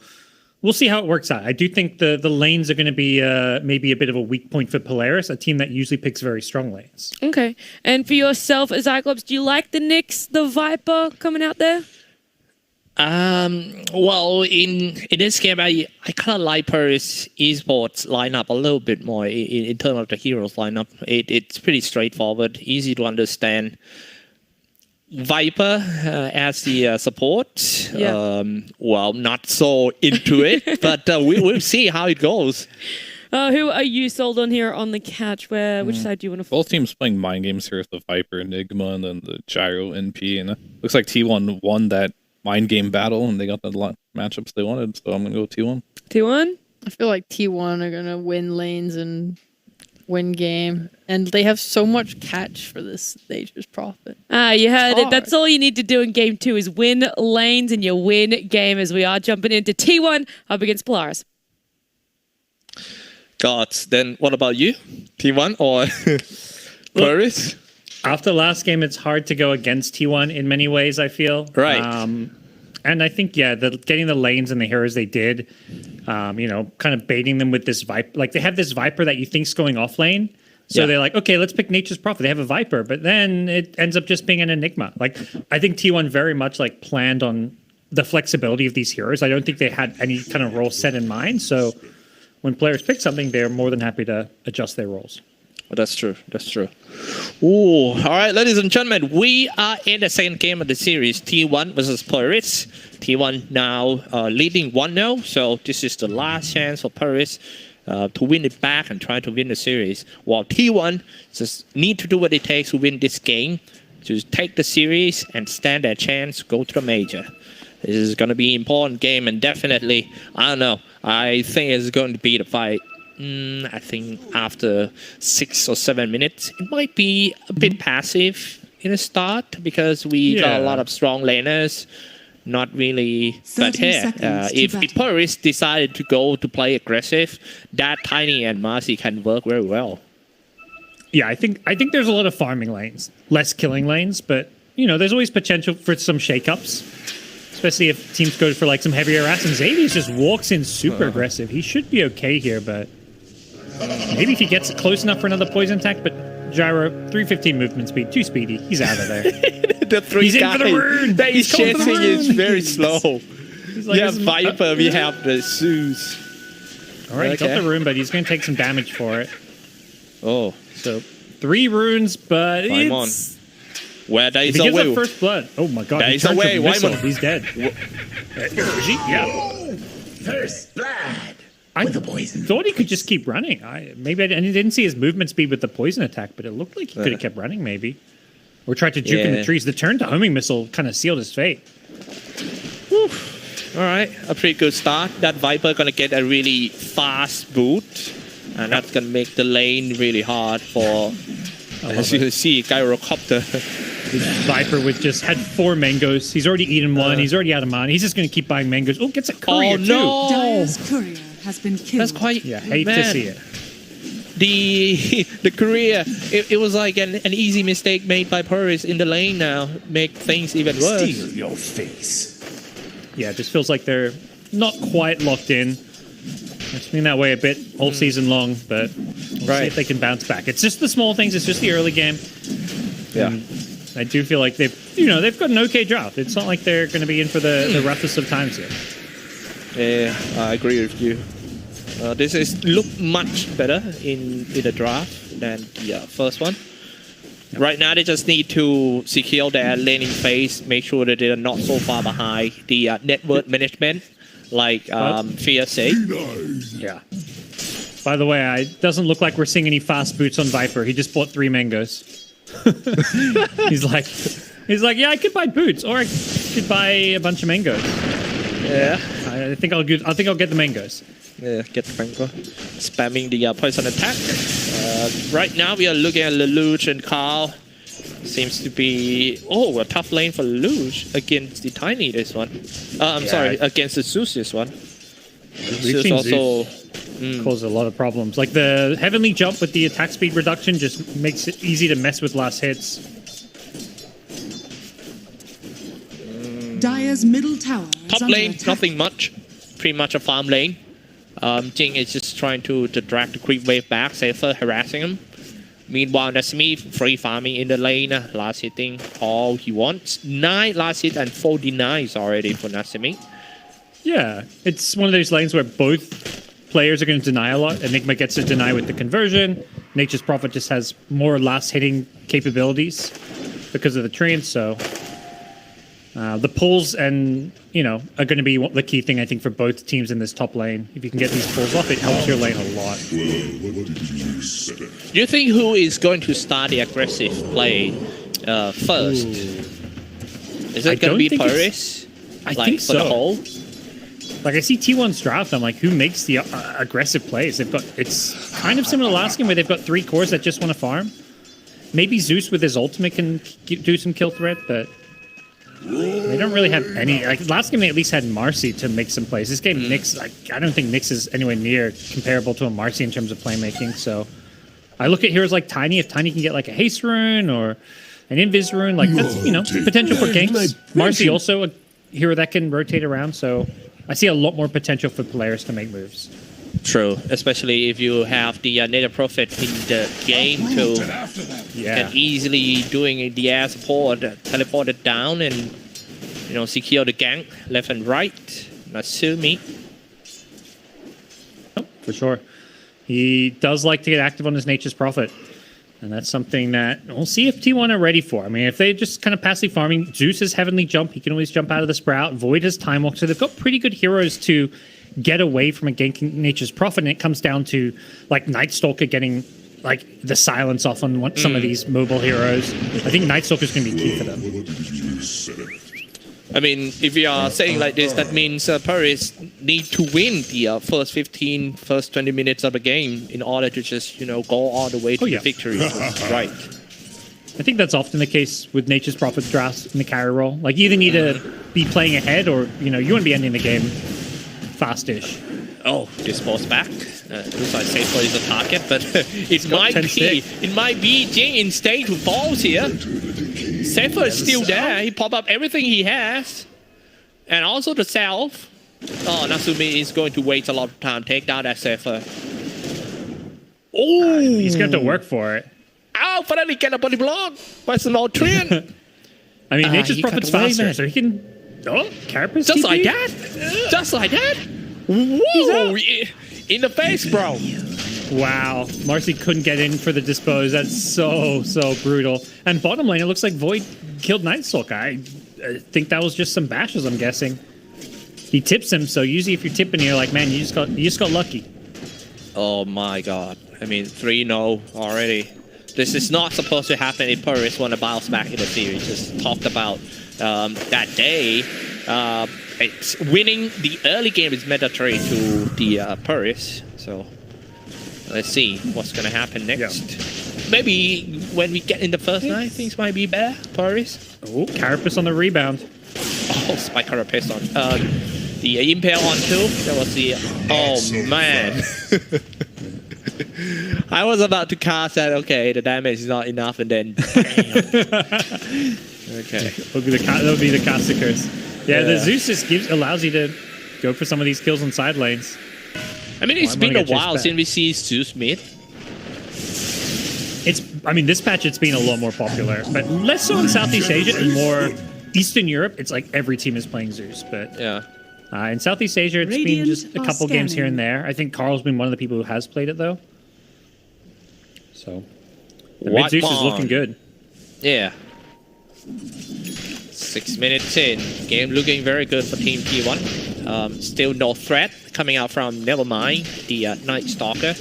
we'll see how it works out. I do think the lanes are going to be maybe a bit of a weak point for Polaris, a team that usually picks very strong lanes. Okay. And for yourself, Cyclops, do you like the Nyx, the Viper coming out there? Well, in this game, I kind of like Polaris esports lineup a little bit more in terms of the heroes lineup. It's pretty straightforward, easy to understand. Viper as the support. Well, not so into it, but we'll see how it goes. Who are you sold on here on the catch? Which side do you want to Both teams playing mind games here with the Viper Enigma and then the Gyro NP. And it looks like T1 won that mind game battle and they got the matchups they wanted. So I'm going to go T1. T1? I feel like T1 are going to win lanes and win game, and they have so much catch for this Nature's Prophet. You heard it. That's all you need to do in game 2 is win lanes and you win game, as we are jumping into T1 up against Polaris. Gods, then what about you? T1 or Polaris? After last game, it's hard to go against T1 in many ways, I feel. Right. And I think, getting the lanes and the heroes they did, kind of baiting them with this Viper. Like, they have this Viper that you think's going off lane. So they're like, okay, let's pick Nature's Prophet. They have a Viper, but then it ends up just being an Enigma. Like, I think T1 very much, planned on the flexibility of these heroes. I don't think they had any kind of role set in mind. So when players pick something, they're more than happy to adjust their roles. Well, that's true. Ooh, all right, ladies and gentlemen, we are in the second game of the series, T1 versus Polaris. T1 now leading 1-0, so this is the last chance for Polaris to win it back and try to win the series. While T1 just need to do what it takes to win this game, to take the series and stand their chance to go to the major. This is going to be an important game, and definitely, I don't know, I think it's going to be the fight. I think after 6 or 7 minutes, it might be a bit passive in the start because we got a lot of strong laners. Not really, but here, if Polaris decided to go to play aggressive, that Tiny and Marcy can work very well. Yeah, I think there's a lot of farming lanes, less killing lanes, but you know, there's always potential for some shakeups, especially if teams go for like some heavier harass. And Xavius just walks in super aggressive. He should be okay here, but maybe if he gets close enough for another poison attack. But Gyro, 315 movement speed, too speedy. He's out of there. He's in for the rune. That is chasing is very slow. Like, yeah, Viper, we have the Zeus. All right, got the rune, but he's going to take some damage for it. Oh. So 3 runes, but it's... Where there is a will. That first blood. Oh my god. There is a way. He's dead. Yeah. First blood. I thought he could just keep running. I didn't see his movement speed with the poison attack, but it looked like he could have kept running maybe. Or tried to juke in the trees. The turn to homing missile kind of sealed his fate. Whew. All right, a pretty good start. That Viper gonna get a really fast boot, and that's gonna make the lane really hard for, as you can see, Gyrocopter. Viper had 4 mangoes. He's already eaten one. He's already out of mana. He's just gonna keep buying mangoes. Oh, gets a courier too. Dire's courier has been killed. That's quite hate to see it. The courier, it was like an easy mistake made by Polaris in the lane now. Make things even worse. Steal your face. Yeah, it just feels like they're not quite locked in. It's been that way a bit all season long, but we'll see if they can bounce back. It's just the small things. It's just the early game. Yeah. And I do feel like they've got an okay draft. It's not like they're going to be in for the roughest of times here. Yeah, I agree with you. This is look much better in the draft than the first one. Yep. Right now, they just need to secure their laning phase, make sure that they're not so far behind the network management, like Fear said. Yeah. By the way, it doesn't look like we're seeing any fast boots on Viper. He just bought 3 mangoes. He's like, yeah, I could buy boots, or I could buy a bunch of mangoes. Yeah, I think I'll get the mangoes. Yeah, get the mango. Spamming the poison attack. Right now we are looking at Lelouch and Carl. Seems to be a tough lane for Lelouch against the Tiny this one. I'm sorry, against the Zeus this one. Zeus also causes a lot of problems. Like the heavenly jump with the attack speed reduction just makes it easy to mess with last hits. Dire's middle tower is top under lane, attack. nothing much. Pretty much a farm lane. Jing is just trying to drag the creep wave back, Safer harassing him. Meanwhile, Nasimi free farming in the lane, last hitting all he wants. 9 last hit and 4 denies already for Nasimi. Yeah, it's one of those lanes where both players are going to deny a lot. Enigma gets to deny with the conversion. Nature's Prophet just has more last hitting capabilities because of the treant, so... the pulls are going to be the key thing, I think, for both teams in this top lane. If you can get these pulls off, it helps your lane a lot. Do you think who is going to start the aggressive play first? Is it going to be Polaris? I think so. For the whole? Like, I see T1's draft, I'm like, who makes the aggressive plays? It's kind of similar to last game where they've got 3 cores that just want to farm. Maybe Zeus with his ultimate can do some kill threat, but... They don't really have any. Like last game, they at least had Marcy to make some plays. This game, Nyx, I don't think Nyx is anywhere near comparable to a Marcy in terms of playmaking. So I look at heroes like Tiny. If Tiny can get like a haste rune or an invis rune, like that's potential for ganks. Marcy also a hero that can rotate around. So I see a lot more potential for players to make moves. True, especially if you have the Native Prophet in the game too. Yeah. Can easily doing the air support, teleport it down and secure the gank left and right. Nasumi. Oh, for sure. He does like to get active on his Nature's Prophet. And that's something that we'll see if T1 are ready for. I mean, if they just kind of passively farming, Zeus has Heavenly Jump. He can always jump out of the Sprout. Void has Time Walk. So they've got pretty good heroes to get away from a ganking Nature's Prophet, and it comes down to like Night Stalker getting like the silence off on some of these mobile heroes. I think Night Stalker is going to be key for them. I mean, if you are saying like this, that means Polaris need to win the first 20 minutes of the game in order to just go all the way to the victory. Right. I think that's often the case with Nature's Prophet drafts in the carry role. Like, you either need to be playing ahead or, you want to be ending the game fast-ish. Oh, this ball's back. Looks like Safer is a target, but it might be Jing instead who falls here. Safer is still there. He pop up everything he has. And also the self. Oh, Natsumi is going to waste a lot of time. Take down that Safer. Oh! He's going to have to work for it. Oh, finally get a body block. What's an old trend? I mean, Nature's Prophet's faster, so he can... Oh, Carapace Just TP? like that? Just like that? Whoa! In the face, bro. Wow. Marcy couldn't get in for the dispose. That's so brutal. And bottom lane, it looks like Void killed Nightstalker. I think that was just some bashes, I'm guessing. He tips him, so usually if you're tipping, you're like, man, you just got lucky. Oh my god. I mean, 3-0 already. This is not supposed to happen if Polaris want to bounce back in the series. Just talked about that day. It's winning the early game is mandatory to the Polaris. So let's see what's going to happen next. Yeah. Maybe when we get in the first night, things might be better. Polaris. Oh, Carapace on the rebound. Oh, Spike Carapace on. The Impale on too. That was the... Oh, man. I was about to cast that. Okay, the damage is not enough, and then... Okay. That would be the Caster Curse. Yeah, the Zeus just allows you to go for some of these kills on side lanes. I mean, it's been a while since we see Zeus mid. I mean, this patch it's been a lot more popular, but less so in Southeast Asia and more Eastern Europe. It's like every team is playing Zeus, but yeah. In Southeast Asia, it's been just a couple games here and there. I think Carl's been one of the people who has played it though. So, the mid Zeus is looking good. Yeah. 6 minutes in. Game looking very good for Team T1. Still no threat coming out from Nevermind, the Night Stalker.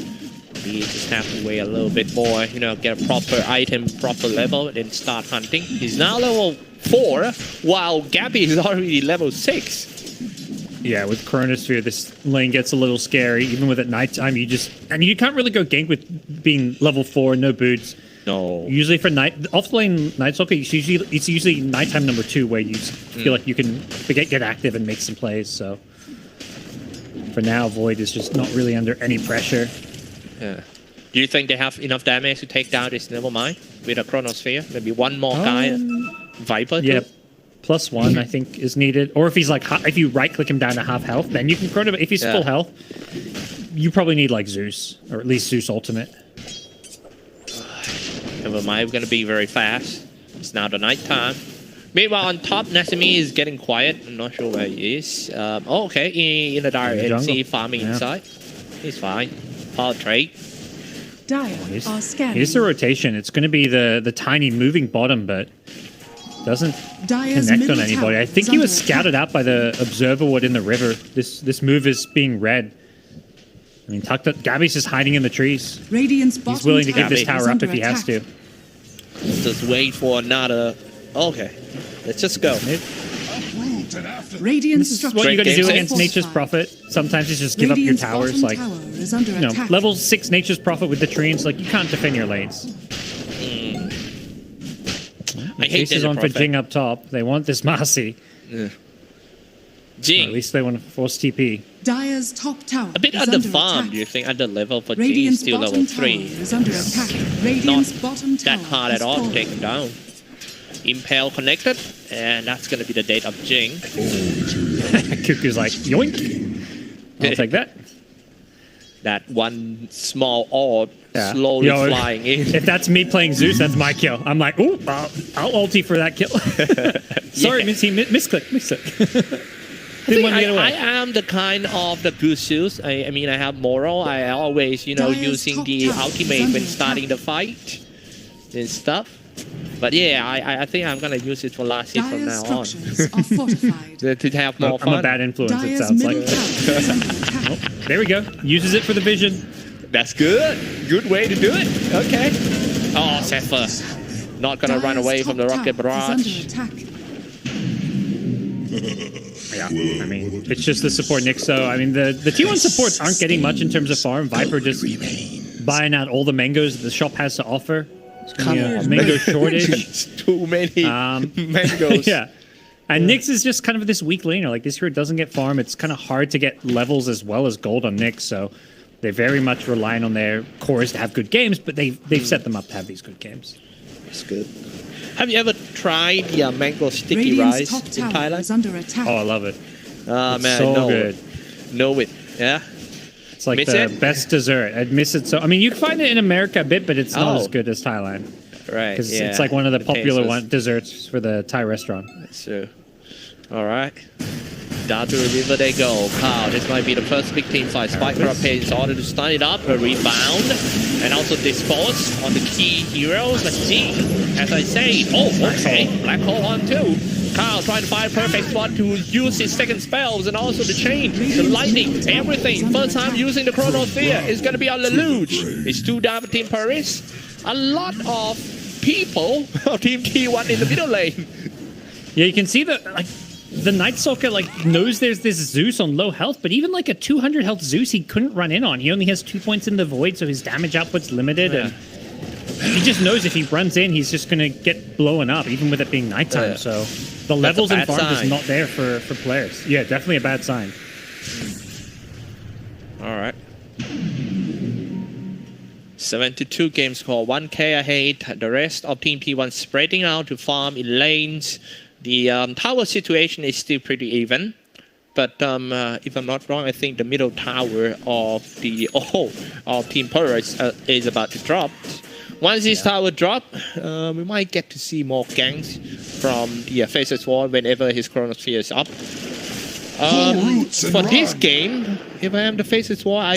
We just have to wait a little bit more, get a proper item, proper level, and then start hunting. He's now level 4, while Gabby is already level 6. Yeah, with Chronosphere, this lane gets a little scary. Even with at nighttime, you can't really go gank with being level 4, no boots. No. Usually for off-lane Night Stalker, it's usually nighttime number 2 where you feel like you can get active and make some plays. So for now, Void is just not really under any pressure. Yeah. Do you think they have enough damage to take down this Nevermind with a Chronosphere? Maybe one more guy, Viper? Yeah. +1, I think, is needed. Or if he's like, if you right-click him down to half health, then you can Chrono. If he's full health, you probably need like Zeus, or at least Zeus Ultimate. Nevermind going to be very fast. It's now the night time. Meanwhile, on top, Natsumi is getting quiet. I'm not sure where he is. Okay, in the dire NC farming inside. He's fine. Power trade. Here's the rotation. It's going to be the tiny moving bottom, but doesn't connect on anybody. I think he was scouted out by the Observer Wood in the river. This move is being read. I mean, Gabby's just hiding in the trees. He's willing to give this tower up if he has to. Just wait for another... Okay, let's just go. This is what you got to do against Nature's Prophet. Sometimes you just give up your towers. Like, level 6 Nature's Prophet with the trees. Like, you can't defend your lanes. I hate is on for Jing up top. They want this Marcy. Jing. Or at least they want to force TP. Dire's top tower a bit under farm, do you think? Under level for Jing, still level 3. Is under attack. Not that hard at all to take him down. Impale connected, and that's going to be the date of Jing. Cuckoo's like, yoink. I'll take that. That one small orb slowly flying in. If that's me playing Zeus, that's my kill. I'm like, ooh, I'll ulti for that kill. Sorry, misclick. I am the kind of the good Zeus. I mean, I have moral. I always, using the ultimate when starting the fight and stuff. But yeah, I think I'm going to use it for last hit from now on. To have more fun. I'm a bad influence, it sounds like. There we go. Uses it for the vision. That's good. Good way to do it. Okay. Oh, Zephyr. Not going to run away from the rocket barrage. Yeah, I mean, it's just the support Nixo. I mean, the T1 supports aren't getting much in terms of farm. Viper just buying out all the mangoes that the shop has to offer. mango shortage. Too many mangoes. Yeah. And Nyx is just kind of this weak laner. Like, this hero doesn't get farm. It's kind of hard to get levels as well as gold on Nyx, so they're very much relying on their cores to have good games, but they've set them up to have these good games. That's good. Have you ever tried the mango sticky rice in Thailand? Under attack. Oh, I love it. Man, so good. Know it. Yeah. It's like the best dessert. I'd miss it so. I mean, you can find it in America a bit, but it's not as good as Thailand. Right. Because it's like one of the popular desserts for the Thai restaurant. That's true. All right. Down to the river they go. Wow, this might be the first big team fight. Spike Rampage in order to stun it up, a rebound, and also dispose on the key heroes. Let's see. As I say, okay, Black Hole on too. Kyle trying to find a perfect spot to use his second spells and also the chain, the lightning, everything. First time using the Chronosphere is going to be on Lelouch. It's 2 down for Team Polaris. A lot of people of Team T1 in the middle lane. Yeah, you can see that, like, the Night Stalker, like, knows there's this Zeus on low health, but even like a 200 health Zeus he couldn't run in on. He only has 2 points in the Void, so his damage output's limited, and he just knows if he runs in, he's just going to get blown up, even with it being nighttime. So the levels in farm is not there for players. Yeah, definitely a bad sign. All right. 7-2 game score, 1k ahead. The rest of Team T1 spreading out to farm in lanes. The tower situation is still pretty even, but if I'm not wrong, I think the middle tower of the of Team Polaris is about to drop. Once this tower drop, we might get to see more ganks from the Faceless War whenever his Chronosphere is up. For this game, if I am the Faceless War, I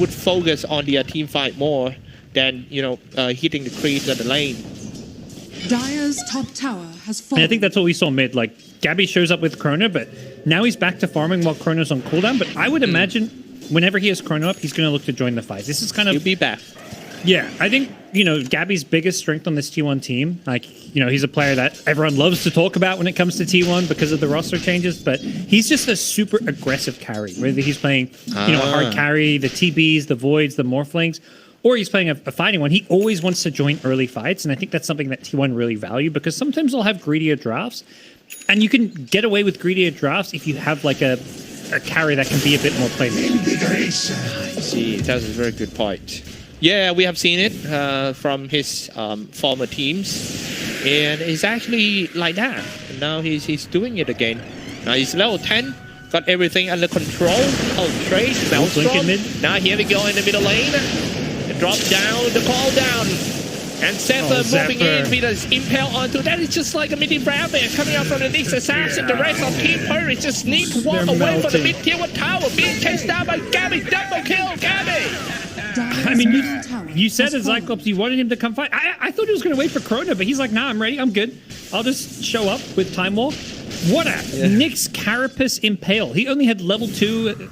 would focus on the team fight more than hitting the creeps at the lane. Dire's top tower has fallen. And I think that's what we saw mid. Like, Gabby shows up with Chrono, but now he's back to farming while Chrono's on cooldown. But I would imagine whenever he has Chrono up, he's going to look to join the fight. This is kind of... He'll be back. Yeah, I think, Gabby's biggest strength on this T1 team, like, he's a player that everyone loves to talk about when it comes to T1 because of the roster changes, but he's just a super aggressive carry, whether he's playing, a hard carry, the TBs, the Voids, the Morphlings, or he's playing a fighting one. He always wants to join early fights, and I think that's something that T1 really value, because sometimes they'll have greedier drafts, and you can get away with greedier drafts if you have, like, a carry that can be a bit more playmaking. I see, that's a very good point. Yeah, we have seen it from his former teams, and it's actually like that. And now he's doing it again. Now he's level 10, got everything under control. Oh, Trace, Maelstrom. Now here we go in the middle lane. Drop down, the call down. And Zephyr moving in with his impale onto that. Is just like a mini rabbit coming out from the Nyx Assassin. The rest of Team Polaris just need to walk away from the mid-tier 1 tower. Being chased down by Gabby. Double kill, Gabby! I mean, you said as Cyclops you wanted him to come fight. I thought he was going to wait for Chrono, but he's like, nah, I'm ready. I'm good. I'll just show up with Time Walk. What a Nyx Carapace Impale. He only had level 2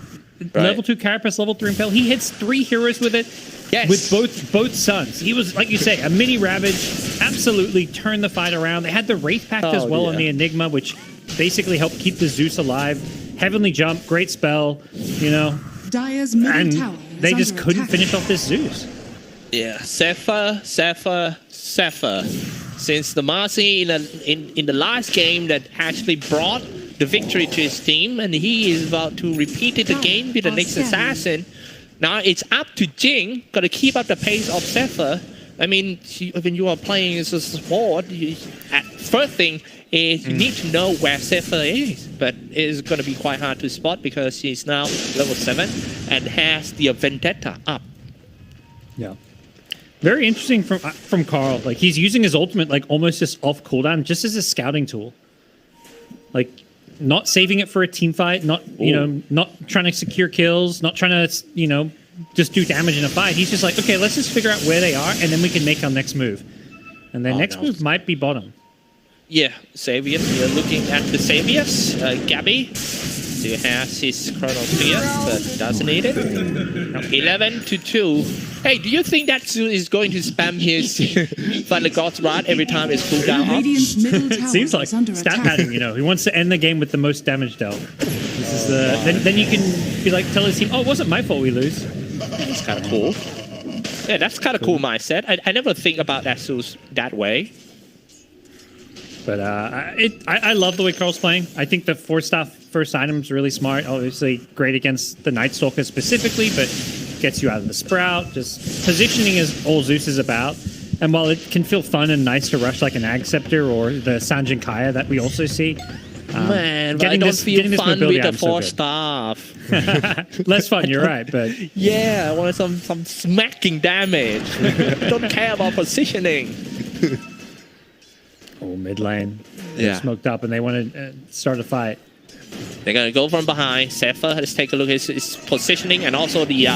Carapace, level 3 Impale. He hits 3 heroes with it. Yes. With both sons. He was, like you say, a mini Ravage. Absolutely turned the fight around. They had the Wraith Pact as well on the Enigma, which basically helped keep the Zeus alive. Heavenly Jump, great spell, Dire's middle tower they just couldn't finish off this Zeus. Yeah, Zephyr. Since the Marcy in the last game that actually brought the victory to his team, and he is about to repeat it again with the Nyx Assassin. Now it's up to Jing. Got to keep up the pace of Zephyr. I mean, when you are playing as a support, first thing is you need to know where Zephyr is, but it's going to be quite hard to spot because he's now level 7 and has the Vendetta up. Yeah. Very interesting from Carl. Like, he's using his ultimate like almost just off cooldown, just as a scouting tool. Like, not saving it for a team fight, not not trying to secure kills, not trying to just do damage in a fight. He's just like, okay, let's just figure out where they are, and then we can make our next move. And their next move might be bottom. Yeah, Savius. We're looking at the Savius. Gabby still has his Chronosphere, but doesn't need it. 11-2. Hey, do you think that Zeus is going to spam his Thunder God's Rod every time it's cooldown up? It seems like stat padding, he wants to end the game with the most damage dealt. This is the then you can be like, tell his team, oh, it wasn't my fault we lose. It's kind of cool. Yeah, that's kind of cool mindset. I never think about Asus that way. But I love the way Carl's playing. I think the 4-star first item is really smart. Obviously, great against the Night Stalker specifically, but gets you out of the Sprout. Just positioning is all Zeus is about. And while it can feel fun and nice to rush like an Ag Scepter or the Sanjin Kaya that we also see, man, but I don't feel fun with the 4-star. Less fun, you're right, but yeah, I want some smacking damage. Don't care about positioning. Oh, mid lane. They're smoked up and they want to start a fight. They're going to go from behind. Zephyr, let's take a look at his positioning and also the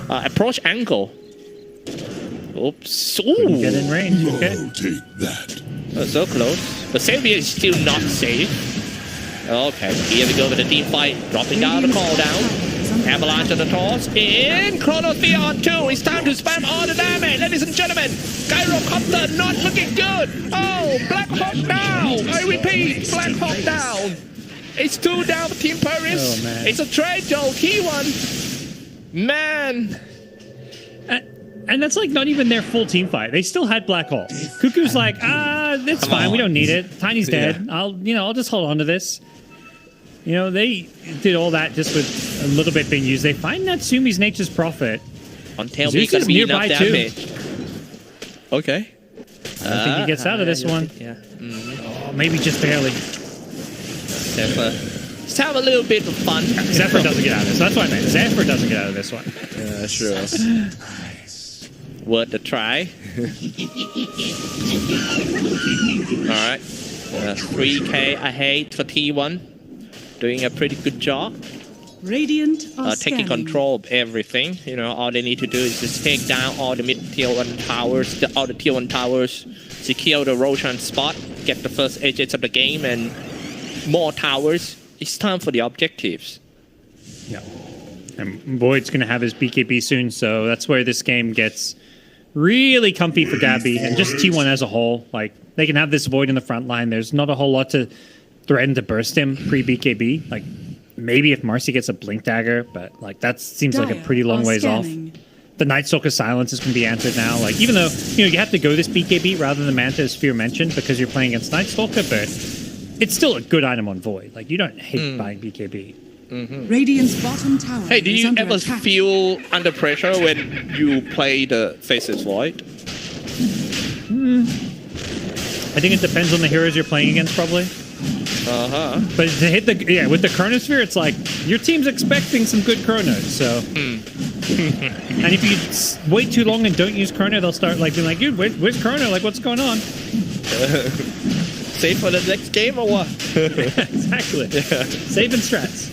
approach angle. Oops. Ooh. Get in range, okay. Take that. Oh, so close. But Xavier is still not safe. Okay, here we go with the team fight. Dropping down the call down. Avalanche on the toss. In Chronosphere on 2. It's time to spam all the damage, ladies and gentlemen. Gyrocopter not looking good. Oh, Black Hawk down. I repeat, Black Hawk down. It's 2 down for Team Paris. Oh, man. It's a trade, Joe. T1. Man. And that's like not even their full team fight. They still had Black Hawk. Cuckoo's like, it's fine. We don't need it. Tiny's dead. I'll just hold on to this. You know, they did all that just with a little bit being used. They find Natsumi's Nature's Prophet. On tail B gonna be enough damage. Okay. I think he gets out of this one. Yeah. Oh, maybe just barely. Zephyr. Let's have a little bit of fun. Zephyr doesn't get out of this. That's what I meant. Zephyr doesn't get out of this one. Yeah, sure. Worth a try. Alright. 3k ahead for T1. Doing a pretty good job. Radiant are taking scanning. control of everything. You know, all they need to do is just take down all the mid-tier 1 towers, all the tier 1 towers, secure the Roshan spot, get the first edges of the game, and more towers. It's time for the objectives. Yeah. And Void's going to have his BKB soon, so that's where this game gets really comfy for Gabby and just T1 as a whole. Like, they can have this Void in the front line. There's not a whole lot to threaten to burst him pre-BKB. Like, maybe if Marcy gets a Blink Dagger, but like that seems like a pretty long ways off. The Night Stalker silence is going to be answered now. Like, even though, you know, you have to go this BKB rather than Manta, as Fear mentioned, because you're playing against Night Stalker, but it's still a good item on Void. Like, you don't hate buying BKB. Radiant's bottom tower. Hey, do is you under ever attack. feel under pressure when you play the Faceless Void? I think it depends on the heroes you're playing against, probably. But to hit with the Chronosphere, it's like your team's expecting some good Chronos. So, and if you wait too long and don't use Chrono, they'll start like being like, "Dude, where's Chrono? Like, what's going on?" Save for the next game or what? Exactly. Yeah. Saving strats.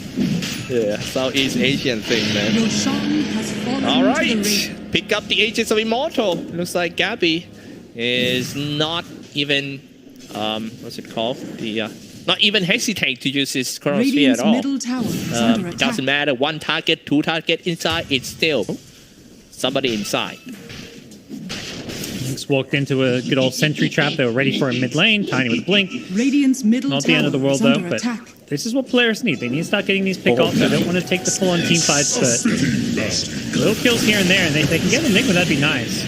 Yeah, Southeast Asian thing, man. Your Shan has fallen All right, to the ring. pick up the Agents of Immortal. Looks like Gabby is not even what's it called? Not even hesitate to use his Chronosphere at all. Middle tower is under It attack. doesn't matter, 1 target, 2 target inside, it's still somebody inside. Lynx walked into a good old sentry trap. They were ready for a mid lane. Tiny with a blink. Radiant's middle Not tower the end of the world is though, under but attack. this is what players need. They need to start getting these pick-offs. They don't want to take the full-on team fights, but little kills here and there, and they can get Enigma. That'd be nice.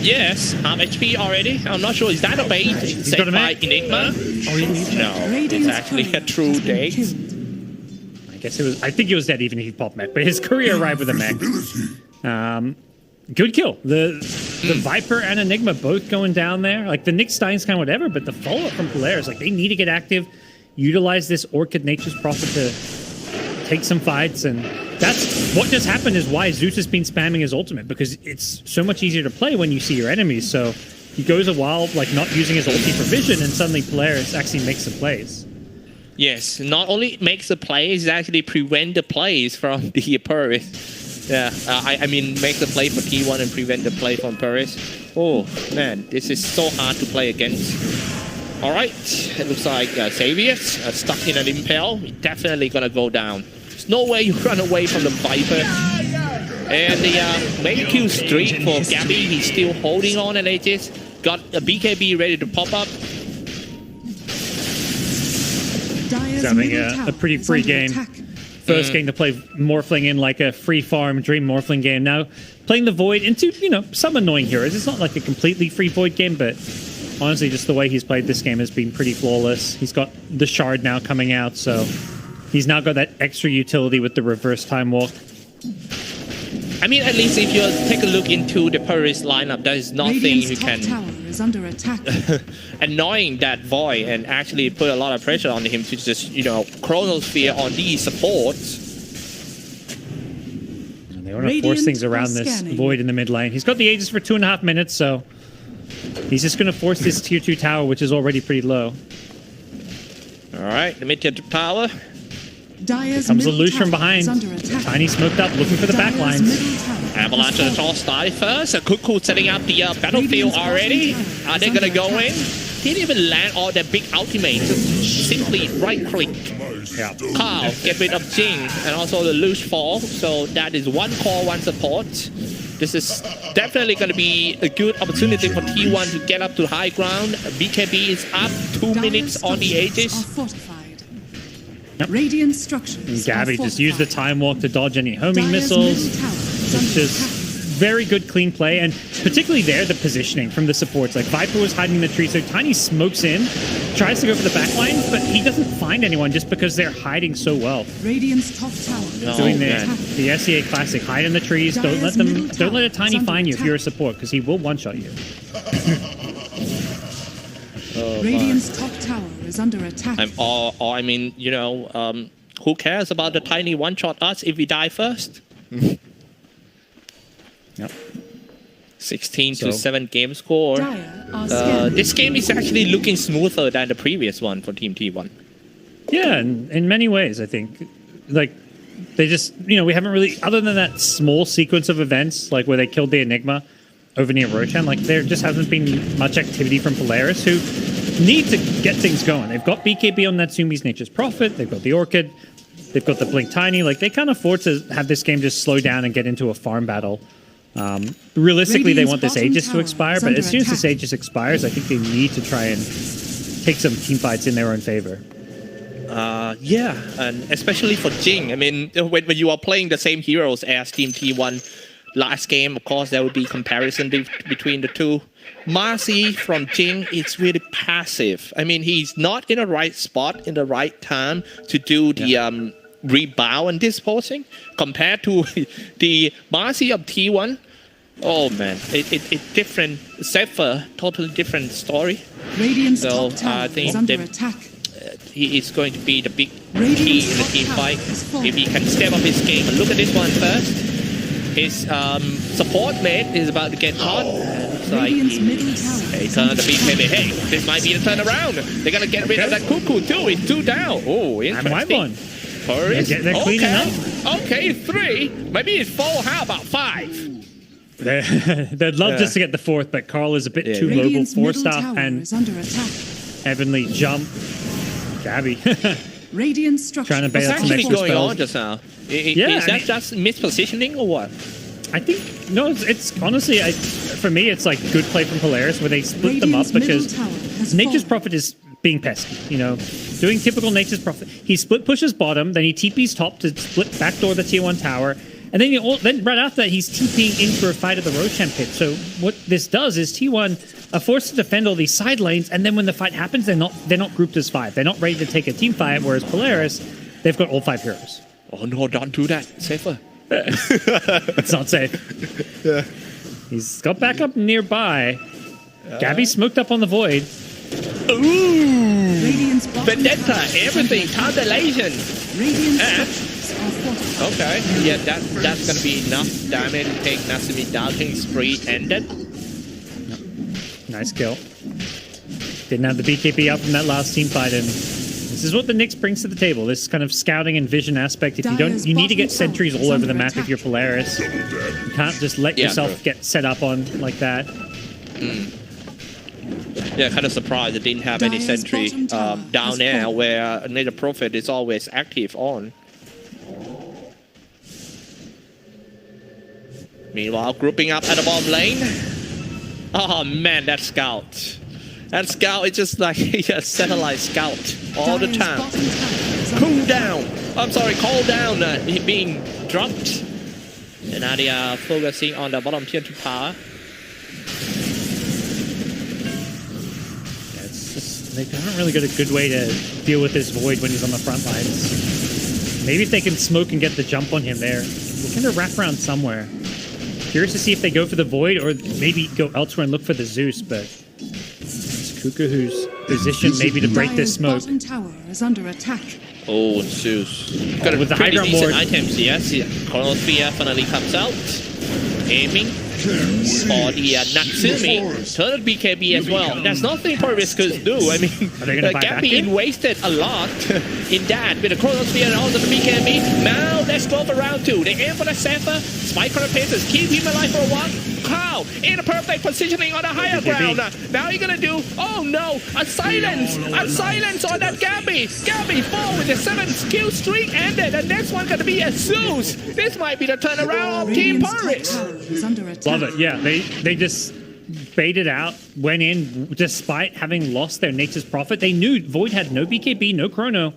Yes, half HP already. I'm not sure, is that a bait? He's got a by mech. Enigma? No, it's actually a true date. I guess it was. I think he was dead even if he popped mech, but his career arrived with a mech. Good kill. The Viper and Enigma both going down there. Like the Nick Stein's kind of whatever, but the follow-up from Polaris, like they need to get active, utilize this Orchid Nature's Prophet to take some fights, and that's what just happened is why Zeus has been spamming his ultimate, because it's so much easier to play when you see your enemies. So he goes a while like not using his ulti for vision, and suddenly Polaris actually makes the plays. Yes, not only makes the plays, it actually prevent the plays from the Paris. Yeah, I mean, make the play for T1 and prevent the play from Paris. Oh, man, this is so hard to play against. All right, it looks like Xavier's stuck in an impel. He's definitely going to go down. There's no way you run away from the Viper. And the main kill streak for Gabby, he's still holding on at Aegis. Got a BKB ready to pop up. He's having a pretty free game. first game to play Morphling in like a free farm Dream Morphling game. Now playing the Void into, some annoying heroes. It's not like a completely free Void game, but honestly, just the way he's played this game has been pretty flawless. He's got the Shard now coming out, so he's now got that extra utility with the reverse time walk. I mean, at least if you take a look into the Polaris lineup, there is nothing you can is under attack. annoying that Void and actually put a lot of pressure on him to just, Chronosphere on these supports. And they want to force things around this Void in the mid lane. He's got the Aegis for 2.5 minutes, so he's just going to force this tier 2 tower, which is already pretty low. All right, the mid tier tower. Dyer's comes a Lush from behind. Tiny smoked up, looking for the back lines. Avalanche and Toss die first. Cuckoo setting up the battlefield already. Are they gonna go in? Didn't even land all their big ultimates. Just simply right click. Yeah. Carl get rid of Jing and also the Lush fall. So that is one core, one support. This is definitely going to be a good opportunity for T1 to get up to high ground. BKB is up 2 minutes on the Aegis. Radiant structures. And Gabby just used the time walk to dodge any homing missiles, which is very good clean play, and particularly there, the positioning from the supports. Like Viper was hiding in the tree, so Tiny smokes in, tries to go for the back line, but he doesn't find anyone just because they're hiding so well. Radiant's top tower. Doing the SEA classic, hide in the trees. Don't let a Tiny find you if you're a support, because he will one-shot you. Radiant's top tower is under attack. Who cares about the Tiny one-shot us if we die first? Yep. 16-7 game score. This game is actually looking smoother than the previous one for Team T1. Yeah, in many ways, I think. Like, they just, we haven't really, other than that small sequence of events, like where they killed the Enigma over near Roshan, like there just hasn't been much activity from Polaris, who need to get things going. They've got BKB on Natsumi's Nature's Prophet, they've got the Orchid, they've got the Blink Tiny, like they can't afford to have this game just slow down and get into a farm battle. Realistically, they want this Aegis to expire, but as soon as this Aegis expires, I think they need to try and take some team fights in their own favor. Yeah, and especially for Jing. I mean, when you are playing the same heroes as Team T1 last game, of course, there would be comparison between the two. Marcy from Jing is really passive. I mean, he's not in the right spot in the right time to do the rebound and disposing compared to the Marcy of T1. Oh man, it's different. Zephyr, totally different story. Radiant's so top tower I think is under attack. He is going to be the big key in the team fight if he can step up his game. But look at this one first. His support mate is about to get caught. It's like he turned the BKB. Hey, this might be the turnaround. They're gonna get rid of that Cuckoo too. It's 2 down. Oh, interesting. They're cleaning up. Okay, 3. Maybe it's 4. How about 5? They'd love just to get the 4th, but Carl is a bit too mobile. 4-star and Heavenly Jump. Gabby. Radiant structure. Trying to bait out some extra spells. What's actually going on just now? Is that just mispositioning or what? I think, no, it's honestly, for me, it's like good play from Polaris where they split them up because Nature's Prophet is being pesky, doing typical Nature's Prophet. He split pushes bottom, then he TP's top to split backdoor the tier 1 tower, and then right after that, he's TPing in for a fight at the Roshan pit. So what this does is T1 are forced to defend all these side lanes, and then when the fight happens, they're not grouped as 5. They're not ready to take a team fight, whereas Polaris, they've got all 5 heroes. Oh no, don't do that. Safer. It's not safe. Yeah. He's got backup nearby. Gabby smoked up on the Void. Ooh! Vendetta, everything, counterlation. Okay, yeah, that's gonna be enough damage to take Natsumi down. Spree ended. Nice kill. Didn't have the BKB up from that last team fight, and this is what the Nyx brings to the table. This kind of scouting and vision aspect. If you need to get sentries all over the map if you're Polaris. You can't just let yourself get set up on like that. Yeah, kind of surprised it didn't have any sentry down there where Native Prophet is always active on. Meanwhile, grouping up at the bottom lane. Oh man, that scout. That scout is just like a satellite scout all the time. Cool down. I'm sorry, cooldown being dropped. And now they are focusing on the bottom tier 2 power. They haven't really got a good way to deal with this Void when he's on the front lines. Maybe if they can smoke and get the jump on him there. Looking to wrap around somewhere. Curious to see if they go for the Void or maybe go elsewhere and look for the Zeus, but it's Kuka who's positioned maybe to break this smoke. Bottom tower is under attack. Oh, Zeus. Got with the pretty Hydra decent Ward. items, yes. Chronosphere finally comes out. Aiming for the Natsumi. Turn BKB as well. There's nothing Polaris could do. I mean, Gabby wasted a lot in that with the Chronosphere and also the BKB. Now let's go for round 2. They aim for the Zephyr. Spike on the paces. Keep him alive for 1. Cow in a perfect positioning on the higher ground. Now you're gonna do, oh no, a silence on that Gabby. Gabby fall with the 7th kill streak ended. The next one gonna be a Zeus. This might be the turnaround of Team Polaris. Love it, yeah. They just baited out, went in, despite having lost their Nature's Prophet. They knew Void had no BKB, no Chrono.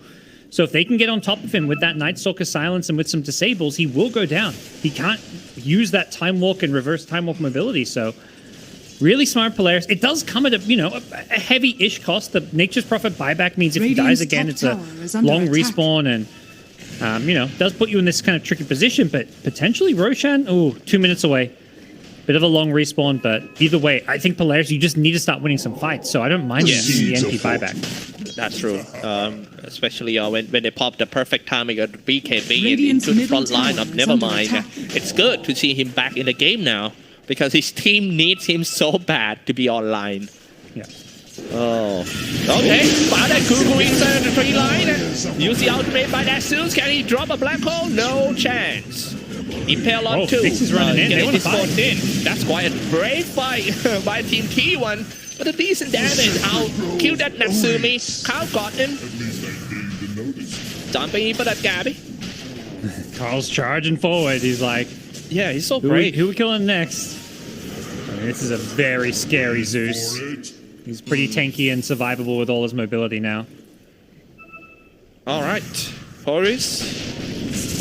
So if they can get on top of him with that Night Stalker silence and with some disables, he will go down. He can't use that Time Walk and reverse Time Walk mobility. So really smart Polaris. It does come at a heavy-ish cost. The Nature's Prophet buyback means if he dies again, it's a long respawn and does put you in this kind of tricky position. But potentially Roshan, 2 minutes away. Bit of a long respawn, but either way, I think Polaris, you just need to start winning some fights. So I don't mind using the NP buyback. That's true. Especially when they pop the perfect timing of the BKB into the front lineup. Never mind. It's good to see him back in the game now because his team needs him so bad to be online. Yeah. Oh. Okay. Wow, that Kuku inside the tree line. Use the ultimate by that Zeus. Can he drop a black hole? No chance. Impale on 2. Is running in. They want to fight. That's quite a brave fight by Team T1. But a decent damage. I'll kill that Natsumi. Carl got him. Dumping in for that Gabby. Carl's charging forward. He's like, yeah, he's so brave. Who we killing next? I mean, this is a very scary Zeus. He's pretty tanky and survivable with all his mobility now. All right. Polaris.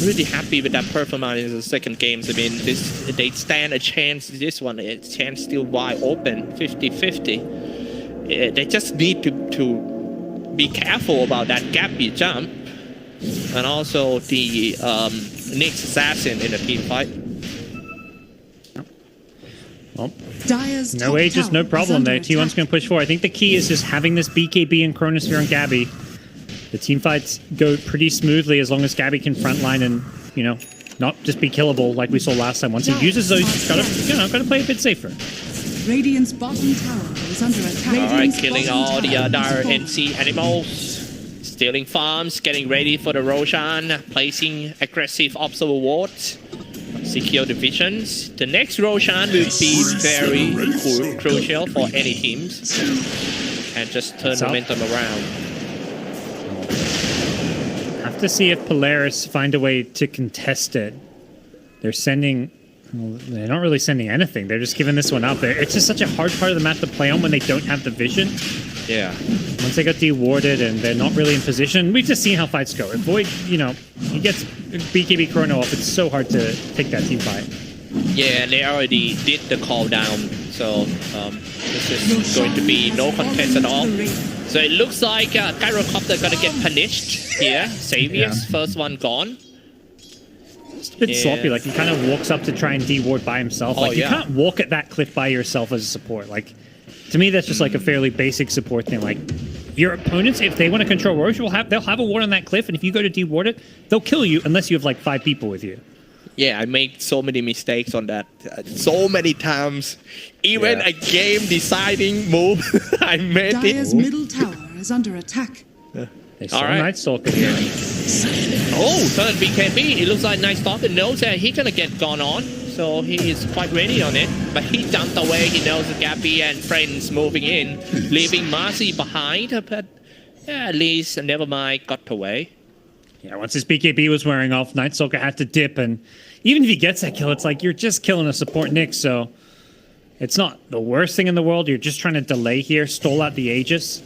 Really happy with that performance in the second games. I mean, they stand a chance. This one, it's chance still wide open, 50-50. They just need to be careful about that gappy jump, and also the next assassin in the team fight. Well, no Aegis, no problem there. T1's going to push forward. I think the key is just having this BKB and Chronosphere on Gabby. The team fights go pretty smoothly as long as Gabby can frontline and, not just be killable like we saw last time. Once he uses those, gotta play a bit safer. Radiant's bottom tower is under attack. Alright, killing all the other NC animals. Stealing farms, getting ready for the Roshan, placing aggressive observer wards. Secure divisions. The next Roshan will be very crucial for any teams. And just turn momentum around. Have to see if Polaris find a way to contest it. They're sending... Well, they're not really sending anything. They're just giving this one up there. It's just such a hard part of the map to play on when they don't have the vision. Yeah. Once they got dewarded and they're not really in position, we've just seen how fights go. If Void, he gets BKB Chrono off, it's so hard to take that team fight. Yeah, they already did the call down, so this is going to be no contest at all. So it looks like Gyrocopter gonna get punished here. Xavier's first one gone. It's a bit sloppy, like he kind of walks up to try and deward by himself. Like you can't walk at that cliff by yourself as a support. Like, to me, that's just like a fairly basic support thing. Like, your opponents, if they want to control Roche, they'll have a ward on that cliff, and if you go to deward it, they'll kill you unless you have like 5 people with you. Yeah, I made so many mistakes on that. So many times. Even a game-deciding move, I made Dire's middle tower is under attack. They saw Night Stalker here. Oh, third BKB. It looks like Night Stalker knows that he's gonna get gone on. So he is quite ready on it. But he jumped away. He knows the Gabby and friends moving in. Leaving Marcy behind. But yeah, at least, never mind, got away. Yeah, once his BKB was wearing off, Night Stalker had to dip. And even if he gets that kill, it's like you're just killing a support Nick. So it's not the worst thing in the world. You're just trying to delay here, stall out the Aegis.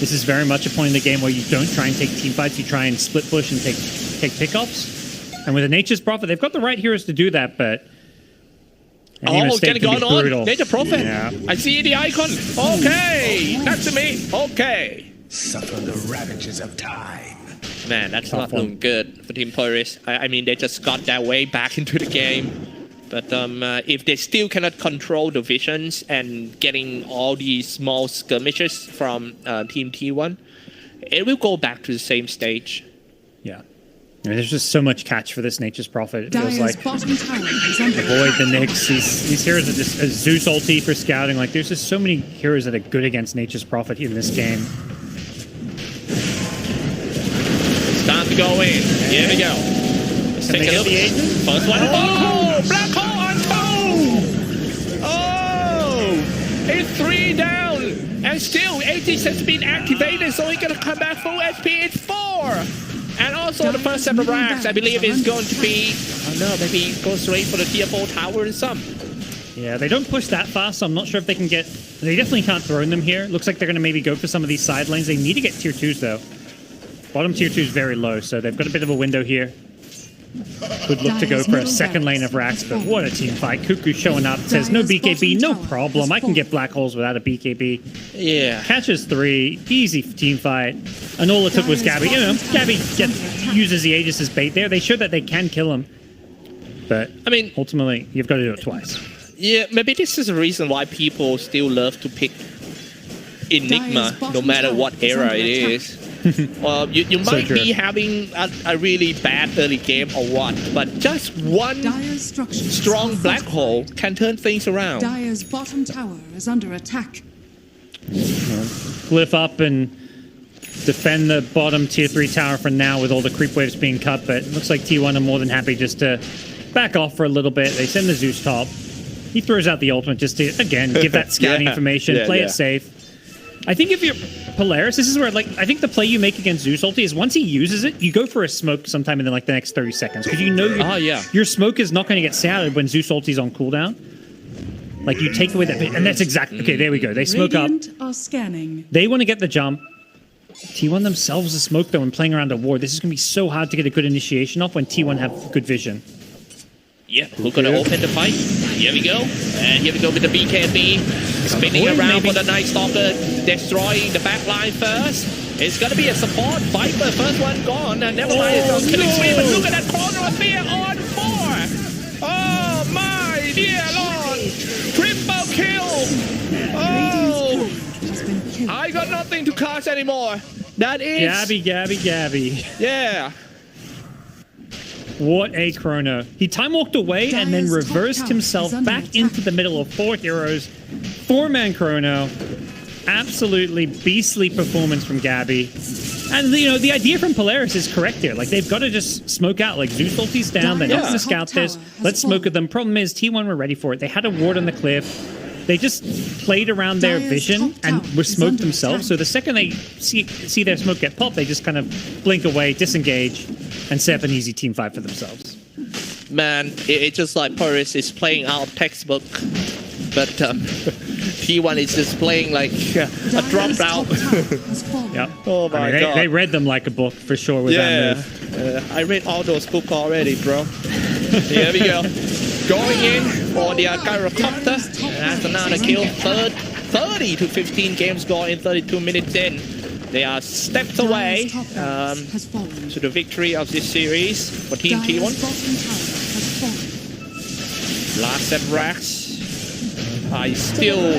This is very much a point in the game where you don't try and take team fights. You try and split push and take take pickoffs. And with a Nature's Prophet, they've got the right heroes to do that, but... Getting going on. Nature Prophet. Yeah. I see the icon. Okay. That's me. Okay. Suffer the ravages of time. Man, that's not looking good for Team Polaris. I mean, they just got their way back into the game. But if they still cannot control the visions and getting all these small skirmishes from Team T1, it will go back to the same stage. Yeah. I mean, there's just so much catch for this Nature's Prophet. It feels Dire's like bottom tower is under avoid the Nyx. These heroes are just a Zeus ulti for scouting. Like, there's just so many heroes that are good against Nature's Prophet in this game. It's time to go in. Here we go. Let's take a look. First one. Oh! Black hole on two! Oh! It's 3 down! And still, Aegis has been activated, so he's gonna come back full HP. It's 4! And also the first set of racks, I believe, is going to be, I don't know, maybe go straight for the tier 4 tower and some. Yeah, they don't push that fast, so I'm not sure if they can get... They definitely can't throw them here. Looks like they're going to maybe go for some of these side lanes. They need to get tier 2s, though. Bottom tier 2 is very low, so they've got a bit of a window here. Could look to go for a second lane of racks, but what a team fight. Cuckoo showing up, says, no BKB, no problem. I can get black holes without a BKB. Yeah. Catches 3, easy team fight. And all it took was Gabby. You know, Gabby uses the Aegis as bait there. They showed that they can kill him. But, I mean, ultimately, you've got to do it twice. Yeah, maybe this is the reason why people still love to pick Enigma, no matter what era it is. Well, you might be having a really bad early game or what, but just one strong black hole can turn things around. Dire's bottom tower is under attack. Glyph up and defend the bottom tier 3 tower for now with all the creep waves being cut, but it looks like T1 are more than happy just to back off for a little bit. They send the Zeus top. He throws out the ultimate just to, again, give that scouting information, play it safe. I think if you're Polaris, this is where, like, I think the play you make against Zeus ulti is once he uses it, you go for a smoke sometime in like the next 30 seconds. Because you know your smoke is not going to get scouted when Zeus ulti's on cooldown. Like, you take away that bit, and that's exactly... Okay, there we go. They smoke Radiant are scanning. They want to get the jump. T1 themselves is smoke, though, and playing around a ward. This is going to be so hard to get a good initiation off when T1 have good vision. Yeah, we're going to open the fight. Here we go. And here we go with the BKB. Spinning around for the Night Stalker. Destroying the back line first. It's going to be a support. Viper, first one gone. And never mind, it's on killing spree. But look at that corner of fear on 4. Oh, my dear Lord. Triple kill. Oh. I got nothing to cast anymore. That is... Gabby. Yeah. What a chrono. He time walked away and then reversed himself back into the middle of 4 heroes. 4-man chrono. Absolutely beastly performance from Gabby. And, you know, the idea from Polaris is correct here. Like, they've got to just smoke out. Like, Zeus ulti's down. They're not going to scout this. Let's smoke at them. Problem is, T1 were ready for it. They had a ward on the cliff. They just played around their vision and were smoked themselves. So the second they see their smoke get popped, they just kind of blink away, disengage, and set up an easy team fight for themselves. Man, it's just like Polaris is playing out textbook, but T1 is just playing like a dropout. Yep. Oh my God. They read them like a book for sure with that move. I read all those books already, bro. Here we go. Going in for the gyrocopter. And that's another kill. 30 to 15 game score in 32 minutes in. They are steps away to the victory of this series for Team T1. Last set racks. I still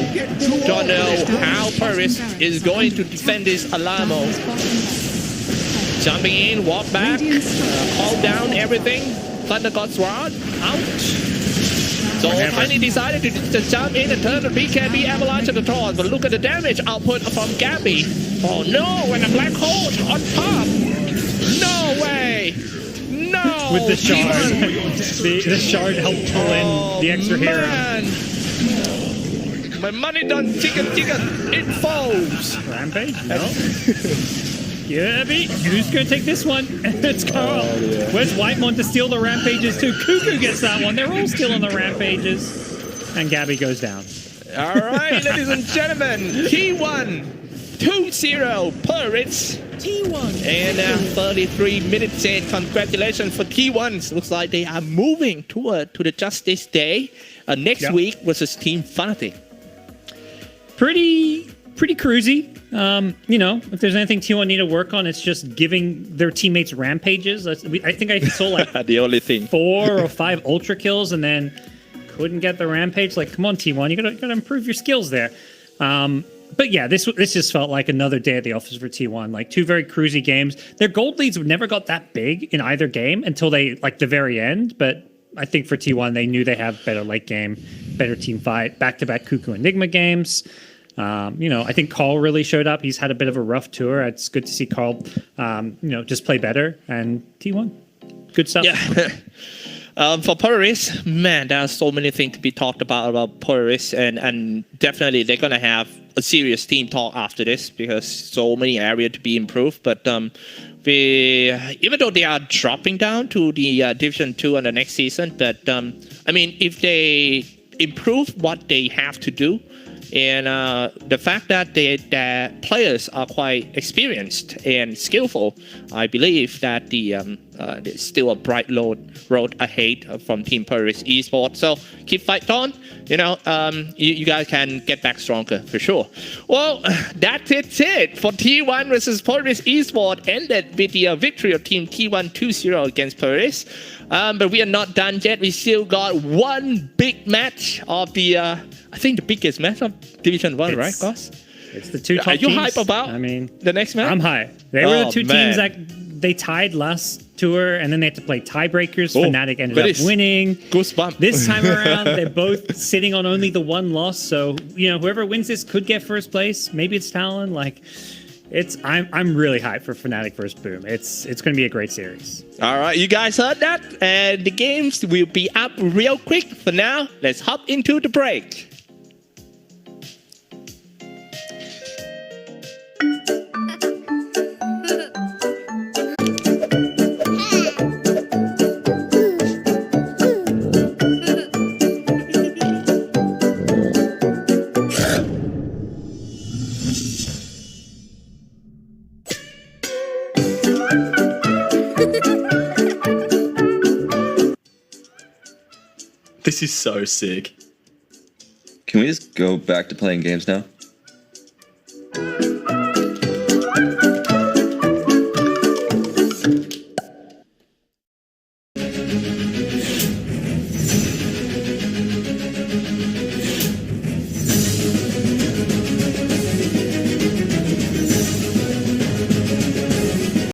don't know how Polaris is going to defend this Alamo. Jumping in, walk back, hold down everything. Thunder God's Rod out. So Tiny decided to just jump in and turn the BKB Avalanche of the Tron, but look at the damage output from Gabby. Oh no, and a black hole on top. No way. No. With the shard. the shard helped pull in the extra hero. My money done chicken. It falls. Rampage? No. Gabby, who's going to take this one? It's Carl. Oh, yeah. Where's Whitemon to steal the rampages too? Cuckoo gets that one. They're all stealing the rampages. And Gabby goes down. All right, ladies and gentlemen. T1 2-0 Polaris. T1. And 33 minutes in. Congratulations for T1. Looks like they are moving to the Justice Day next week versus Team Fnatic. Pretty cruisy. You know, if there's anything T1 need to work on, it's just giving their teammates rampages. I think I saw like the only thing 4 or 5 ultra kills and then couldn't get the rampage. Like, come on, T1, you gotta improve your skills there. But yeah, this just felt like another day at the office for T1. Like 2 very cruisy games. Their gold leads never got that big in either game until they like the very end. But I think for T1, they knew they have better late game, better team fight, back-to-back Cuckoo Enigma games. You know, I think Carl really showed up. He's had a bit of a rough tour. It's good to see Carl, you know, just play better. And T1, good stuff. Yeah. For Polaris, man, there are so many things to be talked about Polaris, and definitely they're gonna have a serious team talk after this because so many areas to be improved. But even though they are dropping down to the Division 2 in the next season, but I mean, if they improve what they have to do, and the fact that their players are quite experienced and skillful, I believe that there's still a bright road ahead from Team Polaris Esports. So keep fighting on. You know, you guys can get back stronger for sure. Well, that's it for T1 versus Polaris Esports. Ended with the victory of Team T1 2-0 against Polaris. But we are not done yet. We still got one big match of the, I think the biggest match of Division 1, right, Goss? It's the 2 top teams. Are you hype about the next match? I'm hype. They were the 2 teams that they tied last tour, and then they had to play tiebreakers. Fnatic ended up winning. Goosebump. This time around, they're both sitting on only the 1 loss. So, you know, whoever wins this could get first place. Maybe it's Talon. Like, I'm really hyped for Fnatic versus Boom. It's going to be a great series. All right, you guys heard that? And the games will be up real quick. For now, let's hop into the break. This is so sick. Can we just go back to playing games now?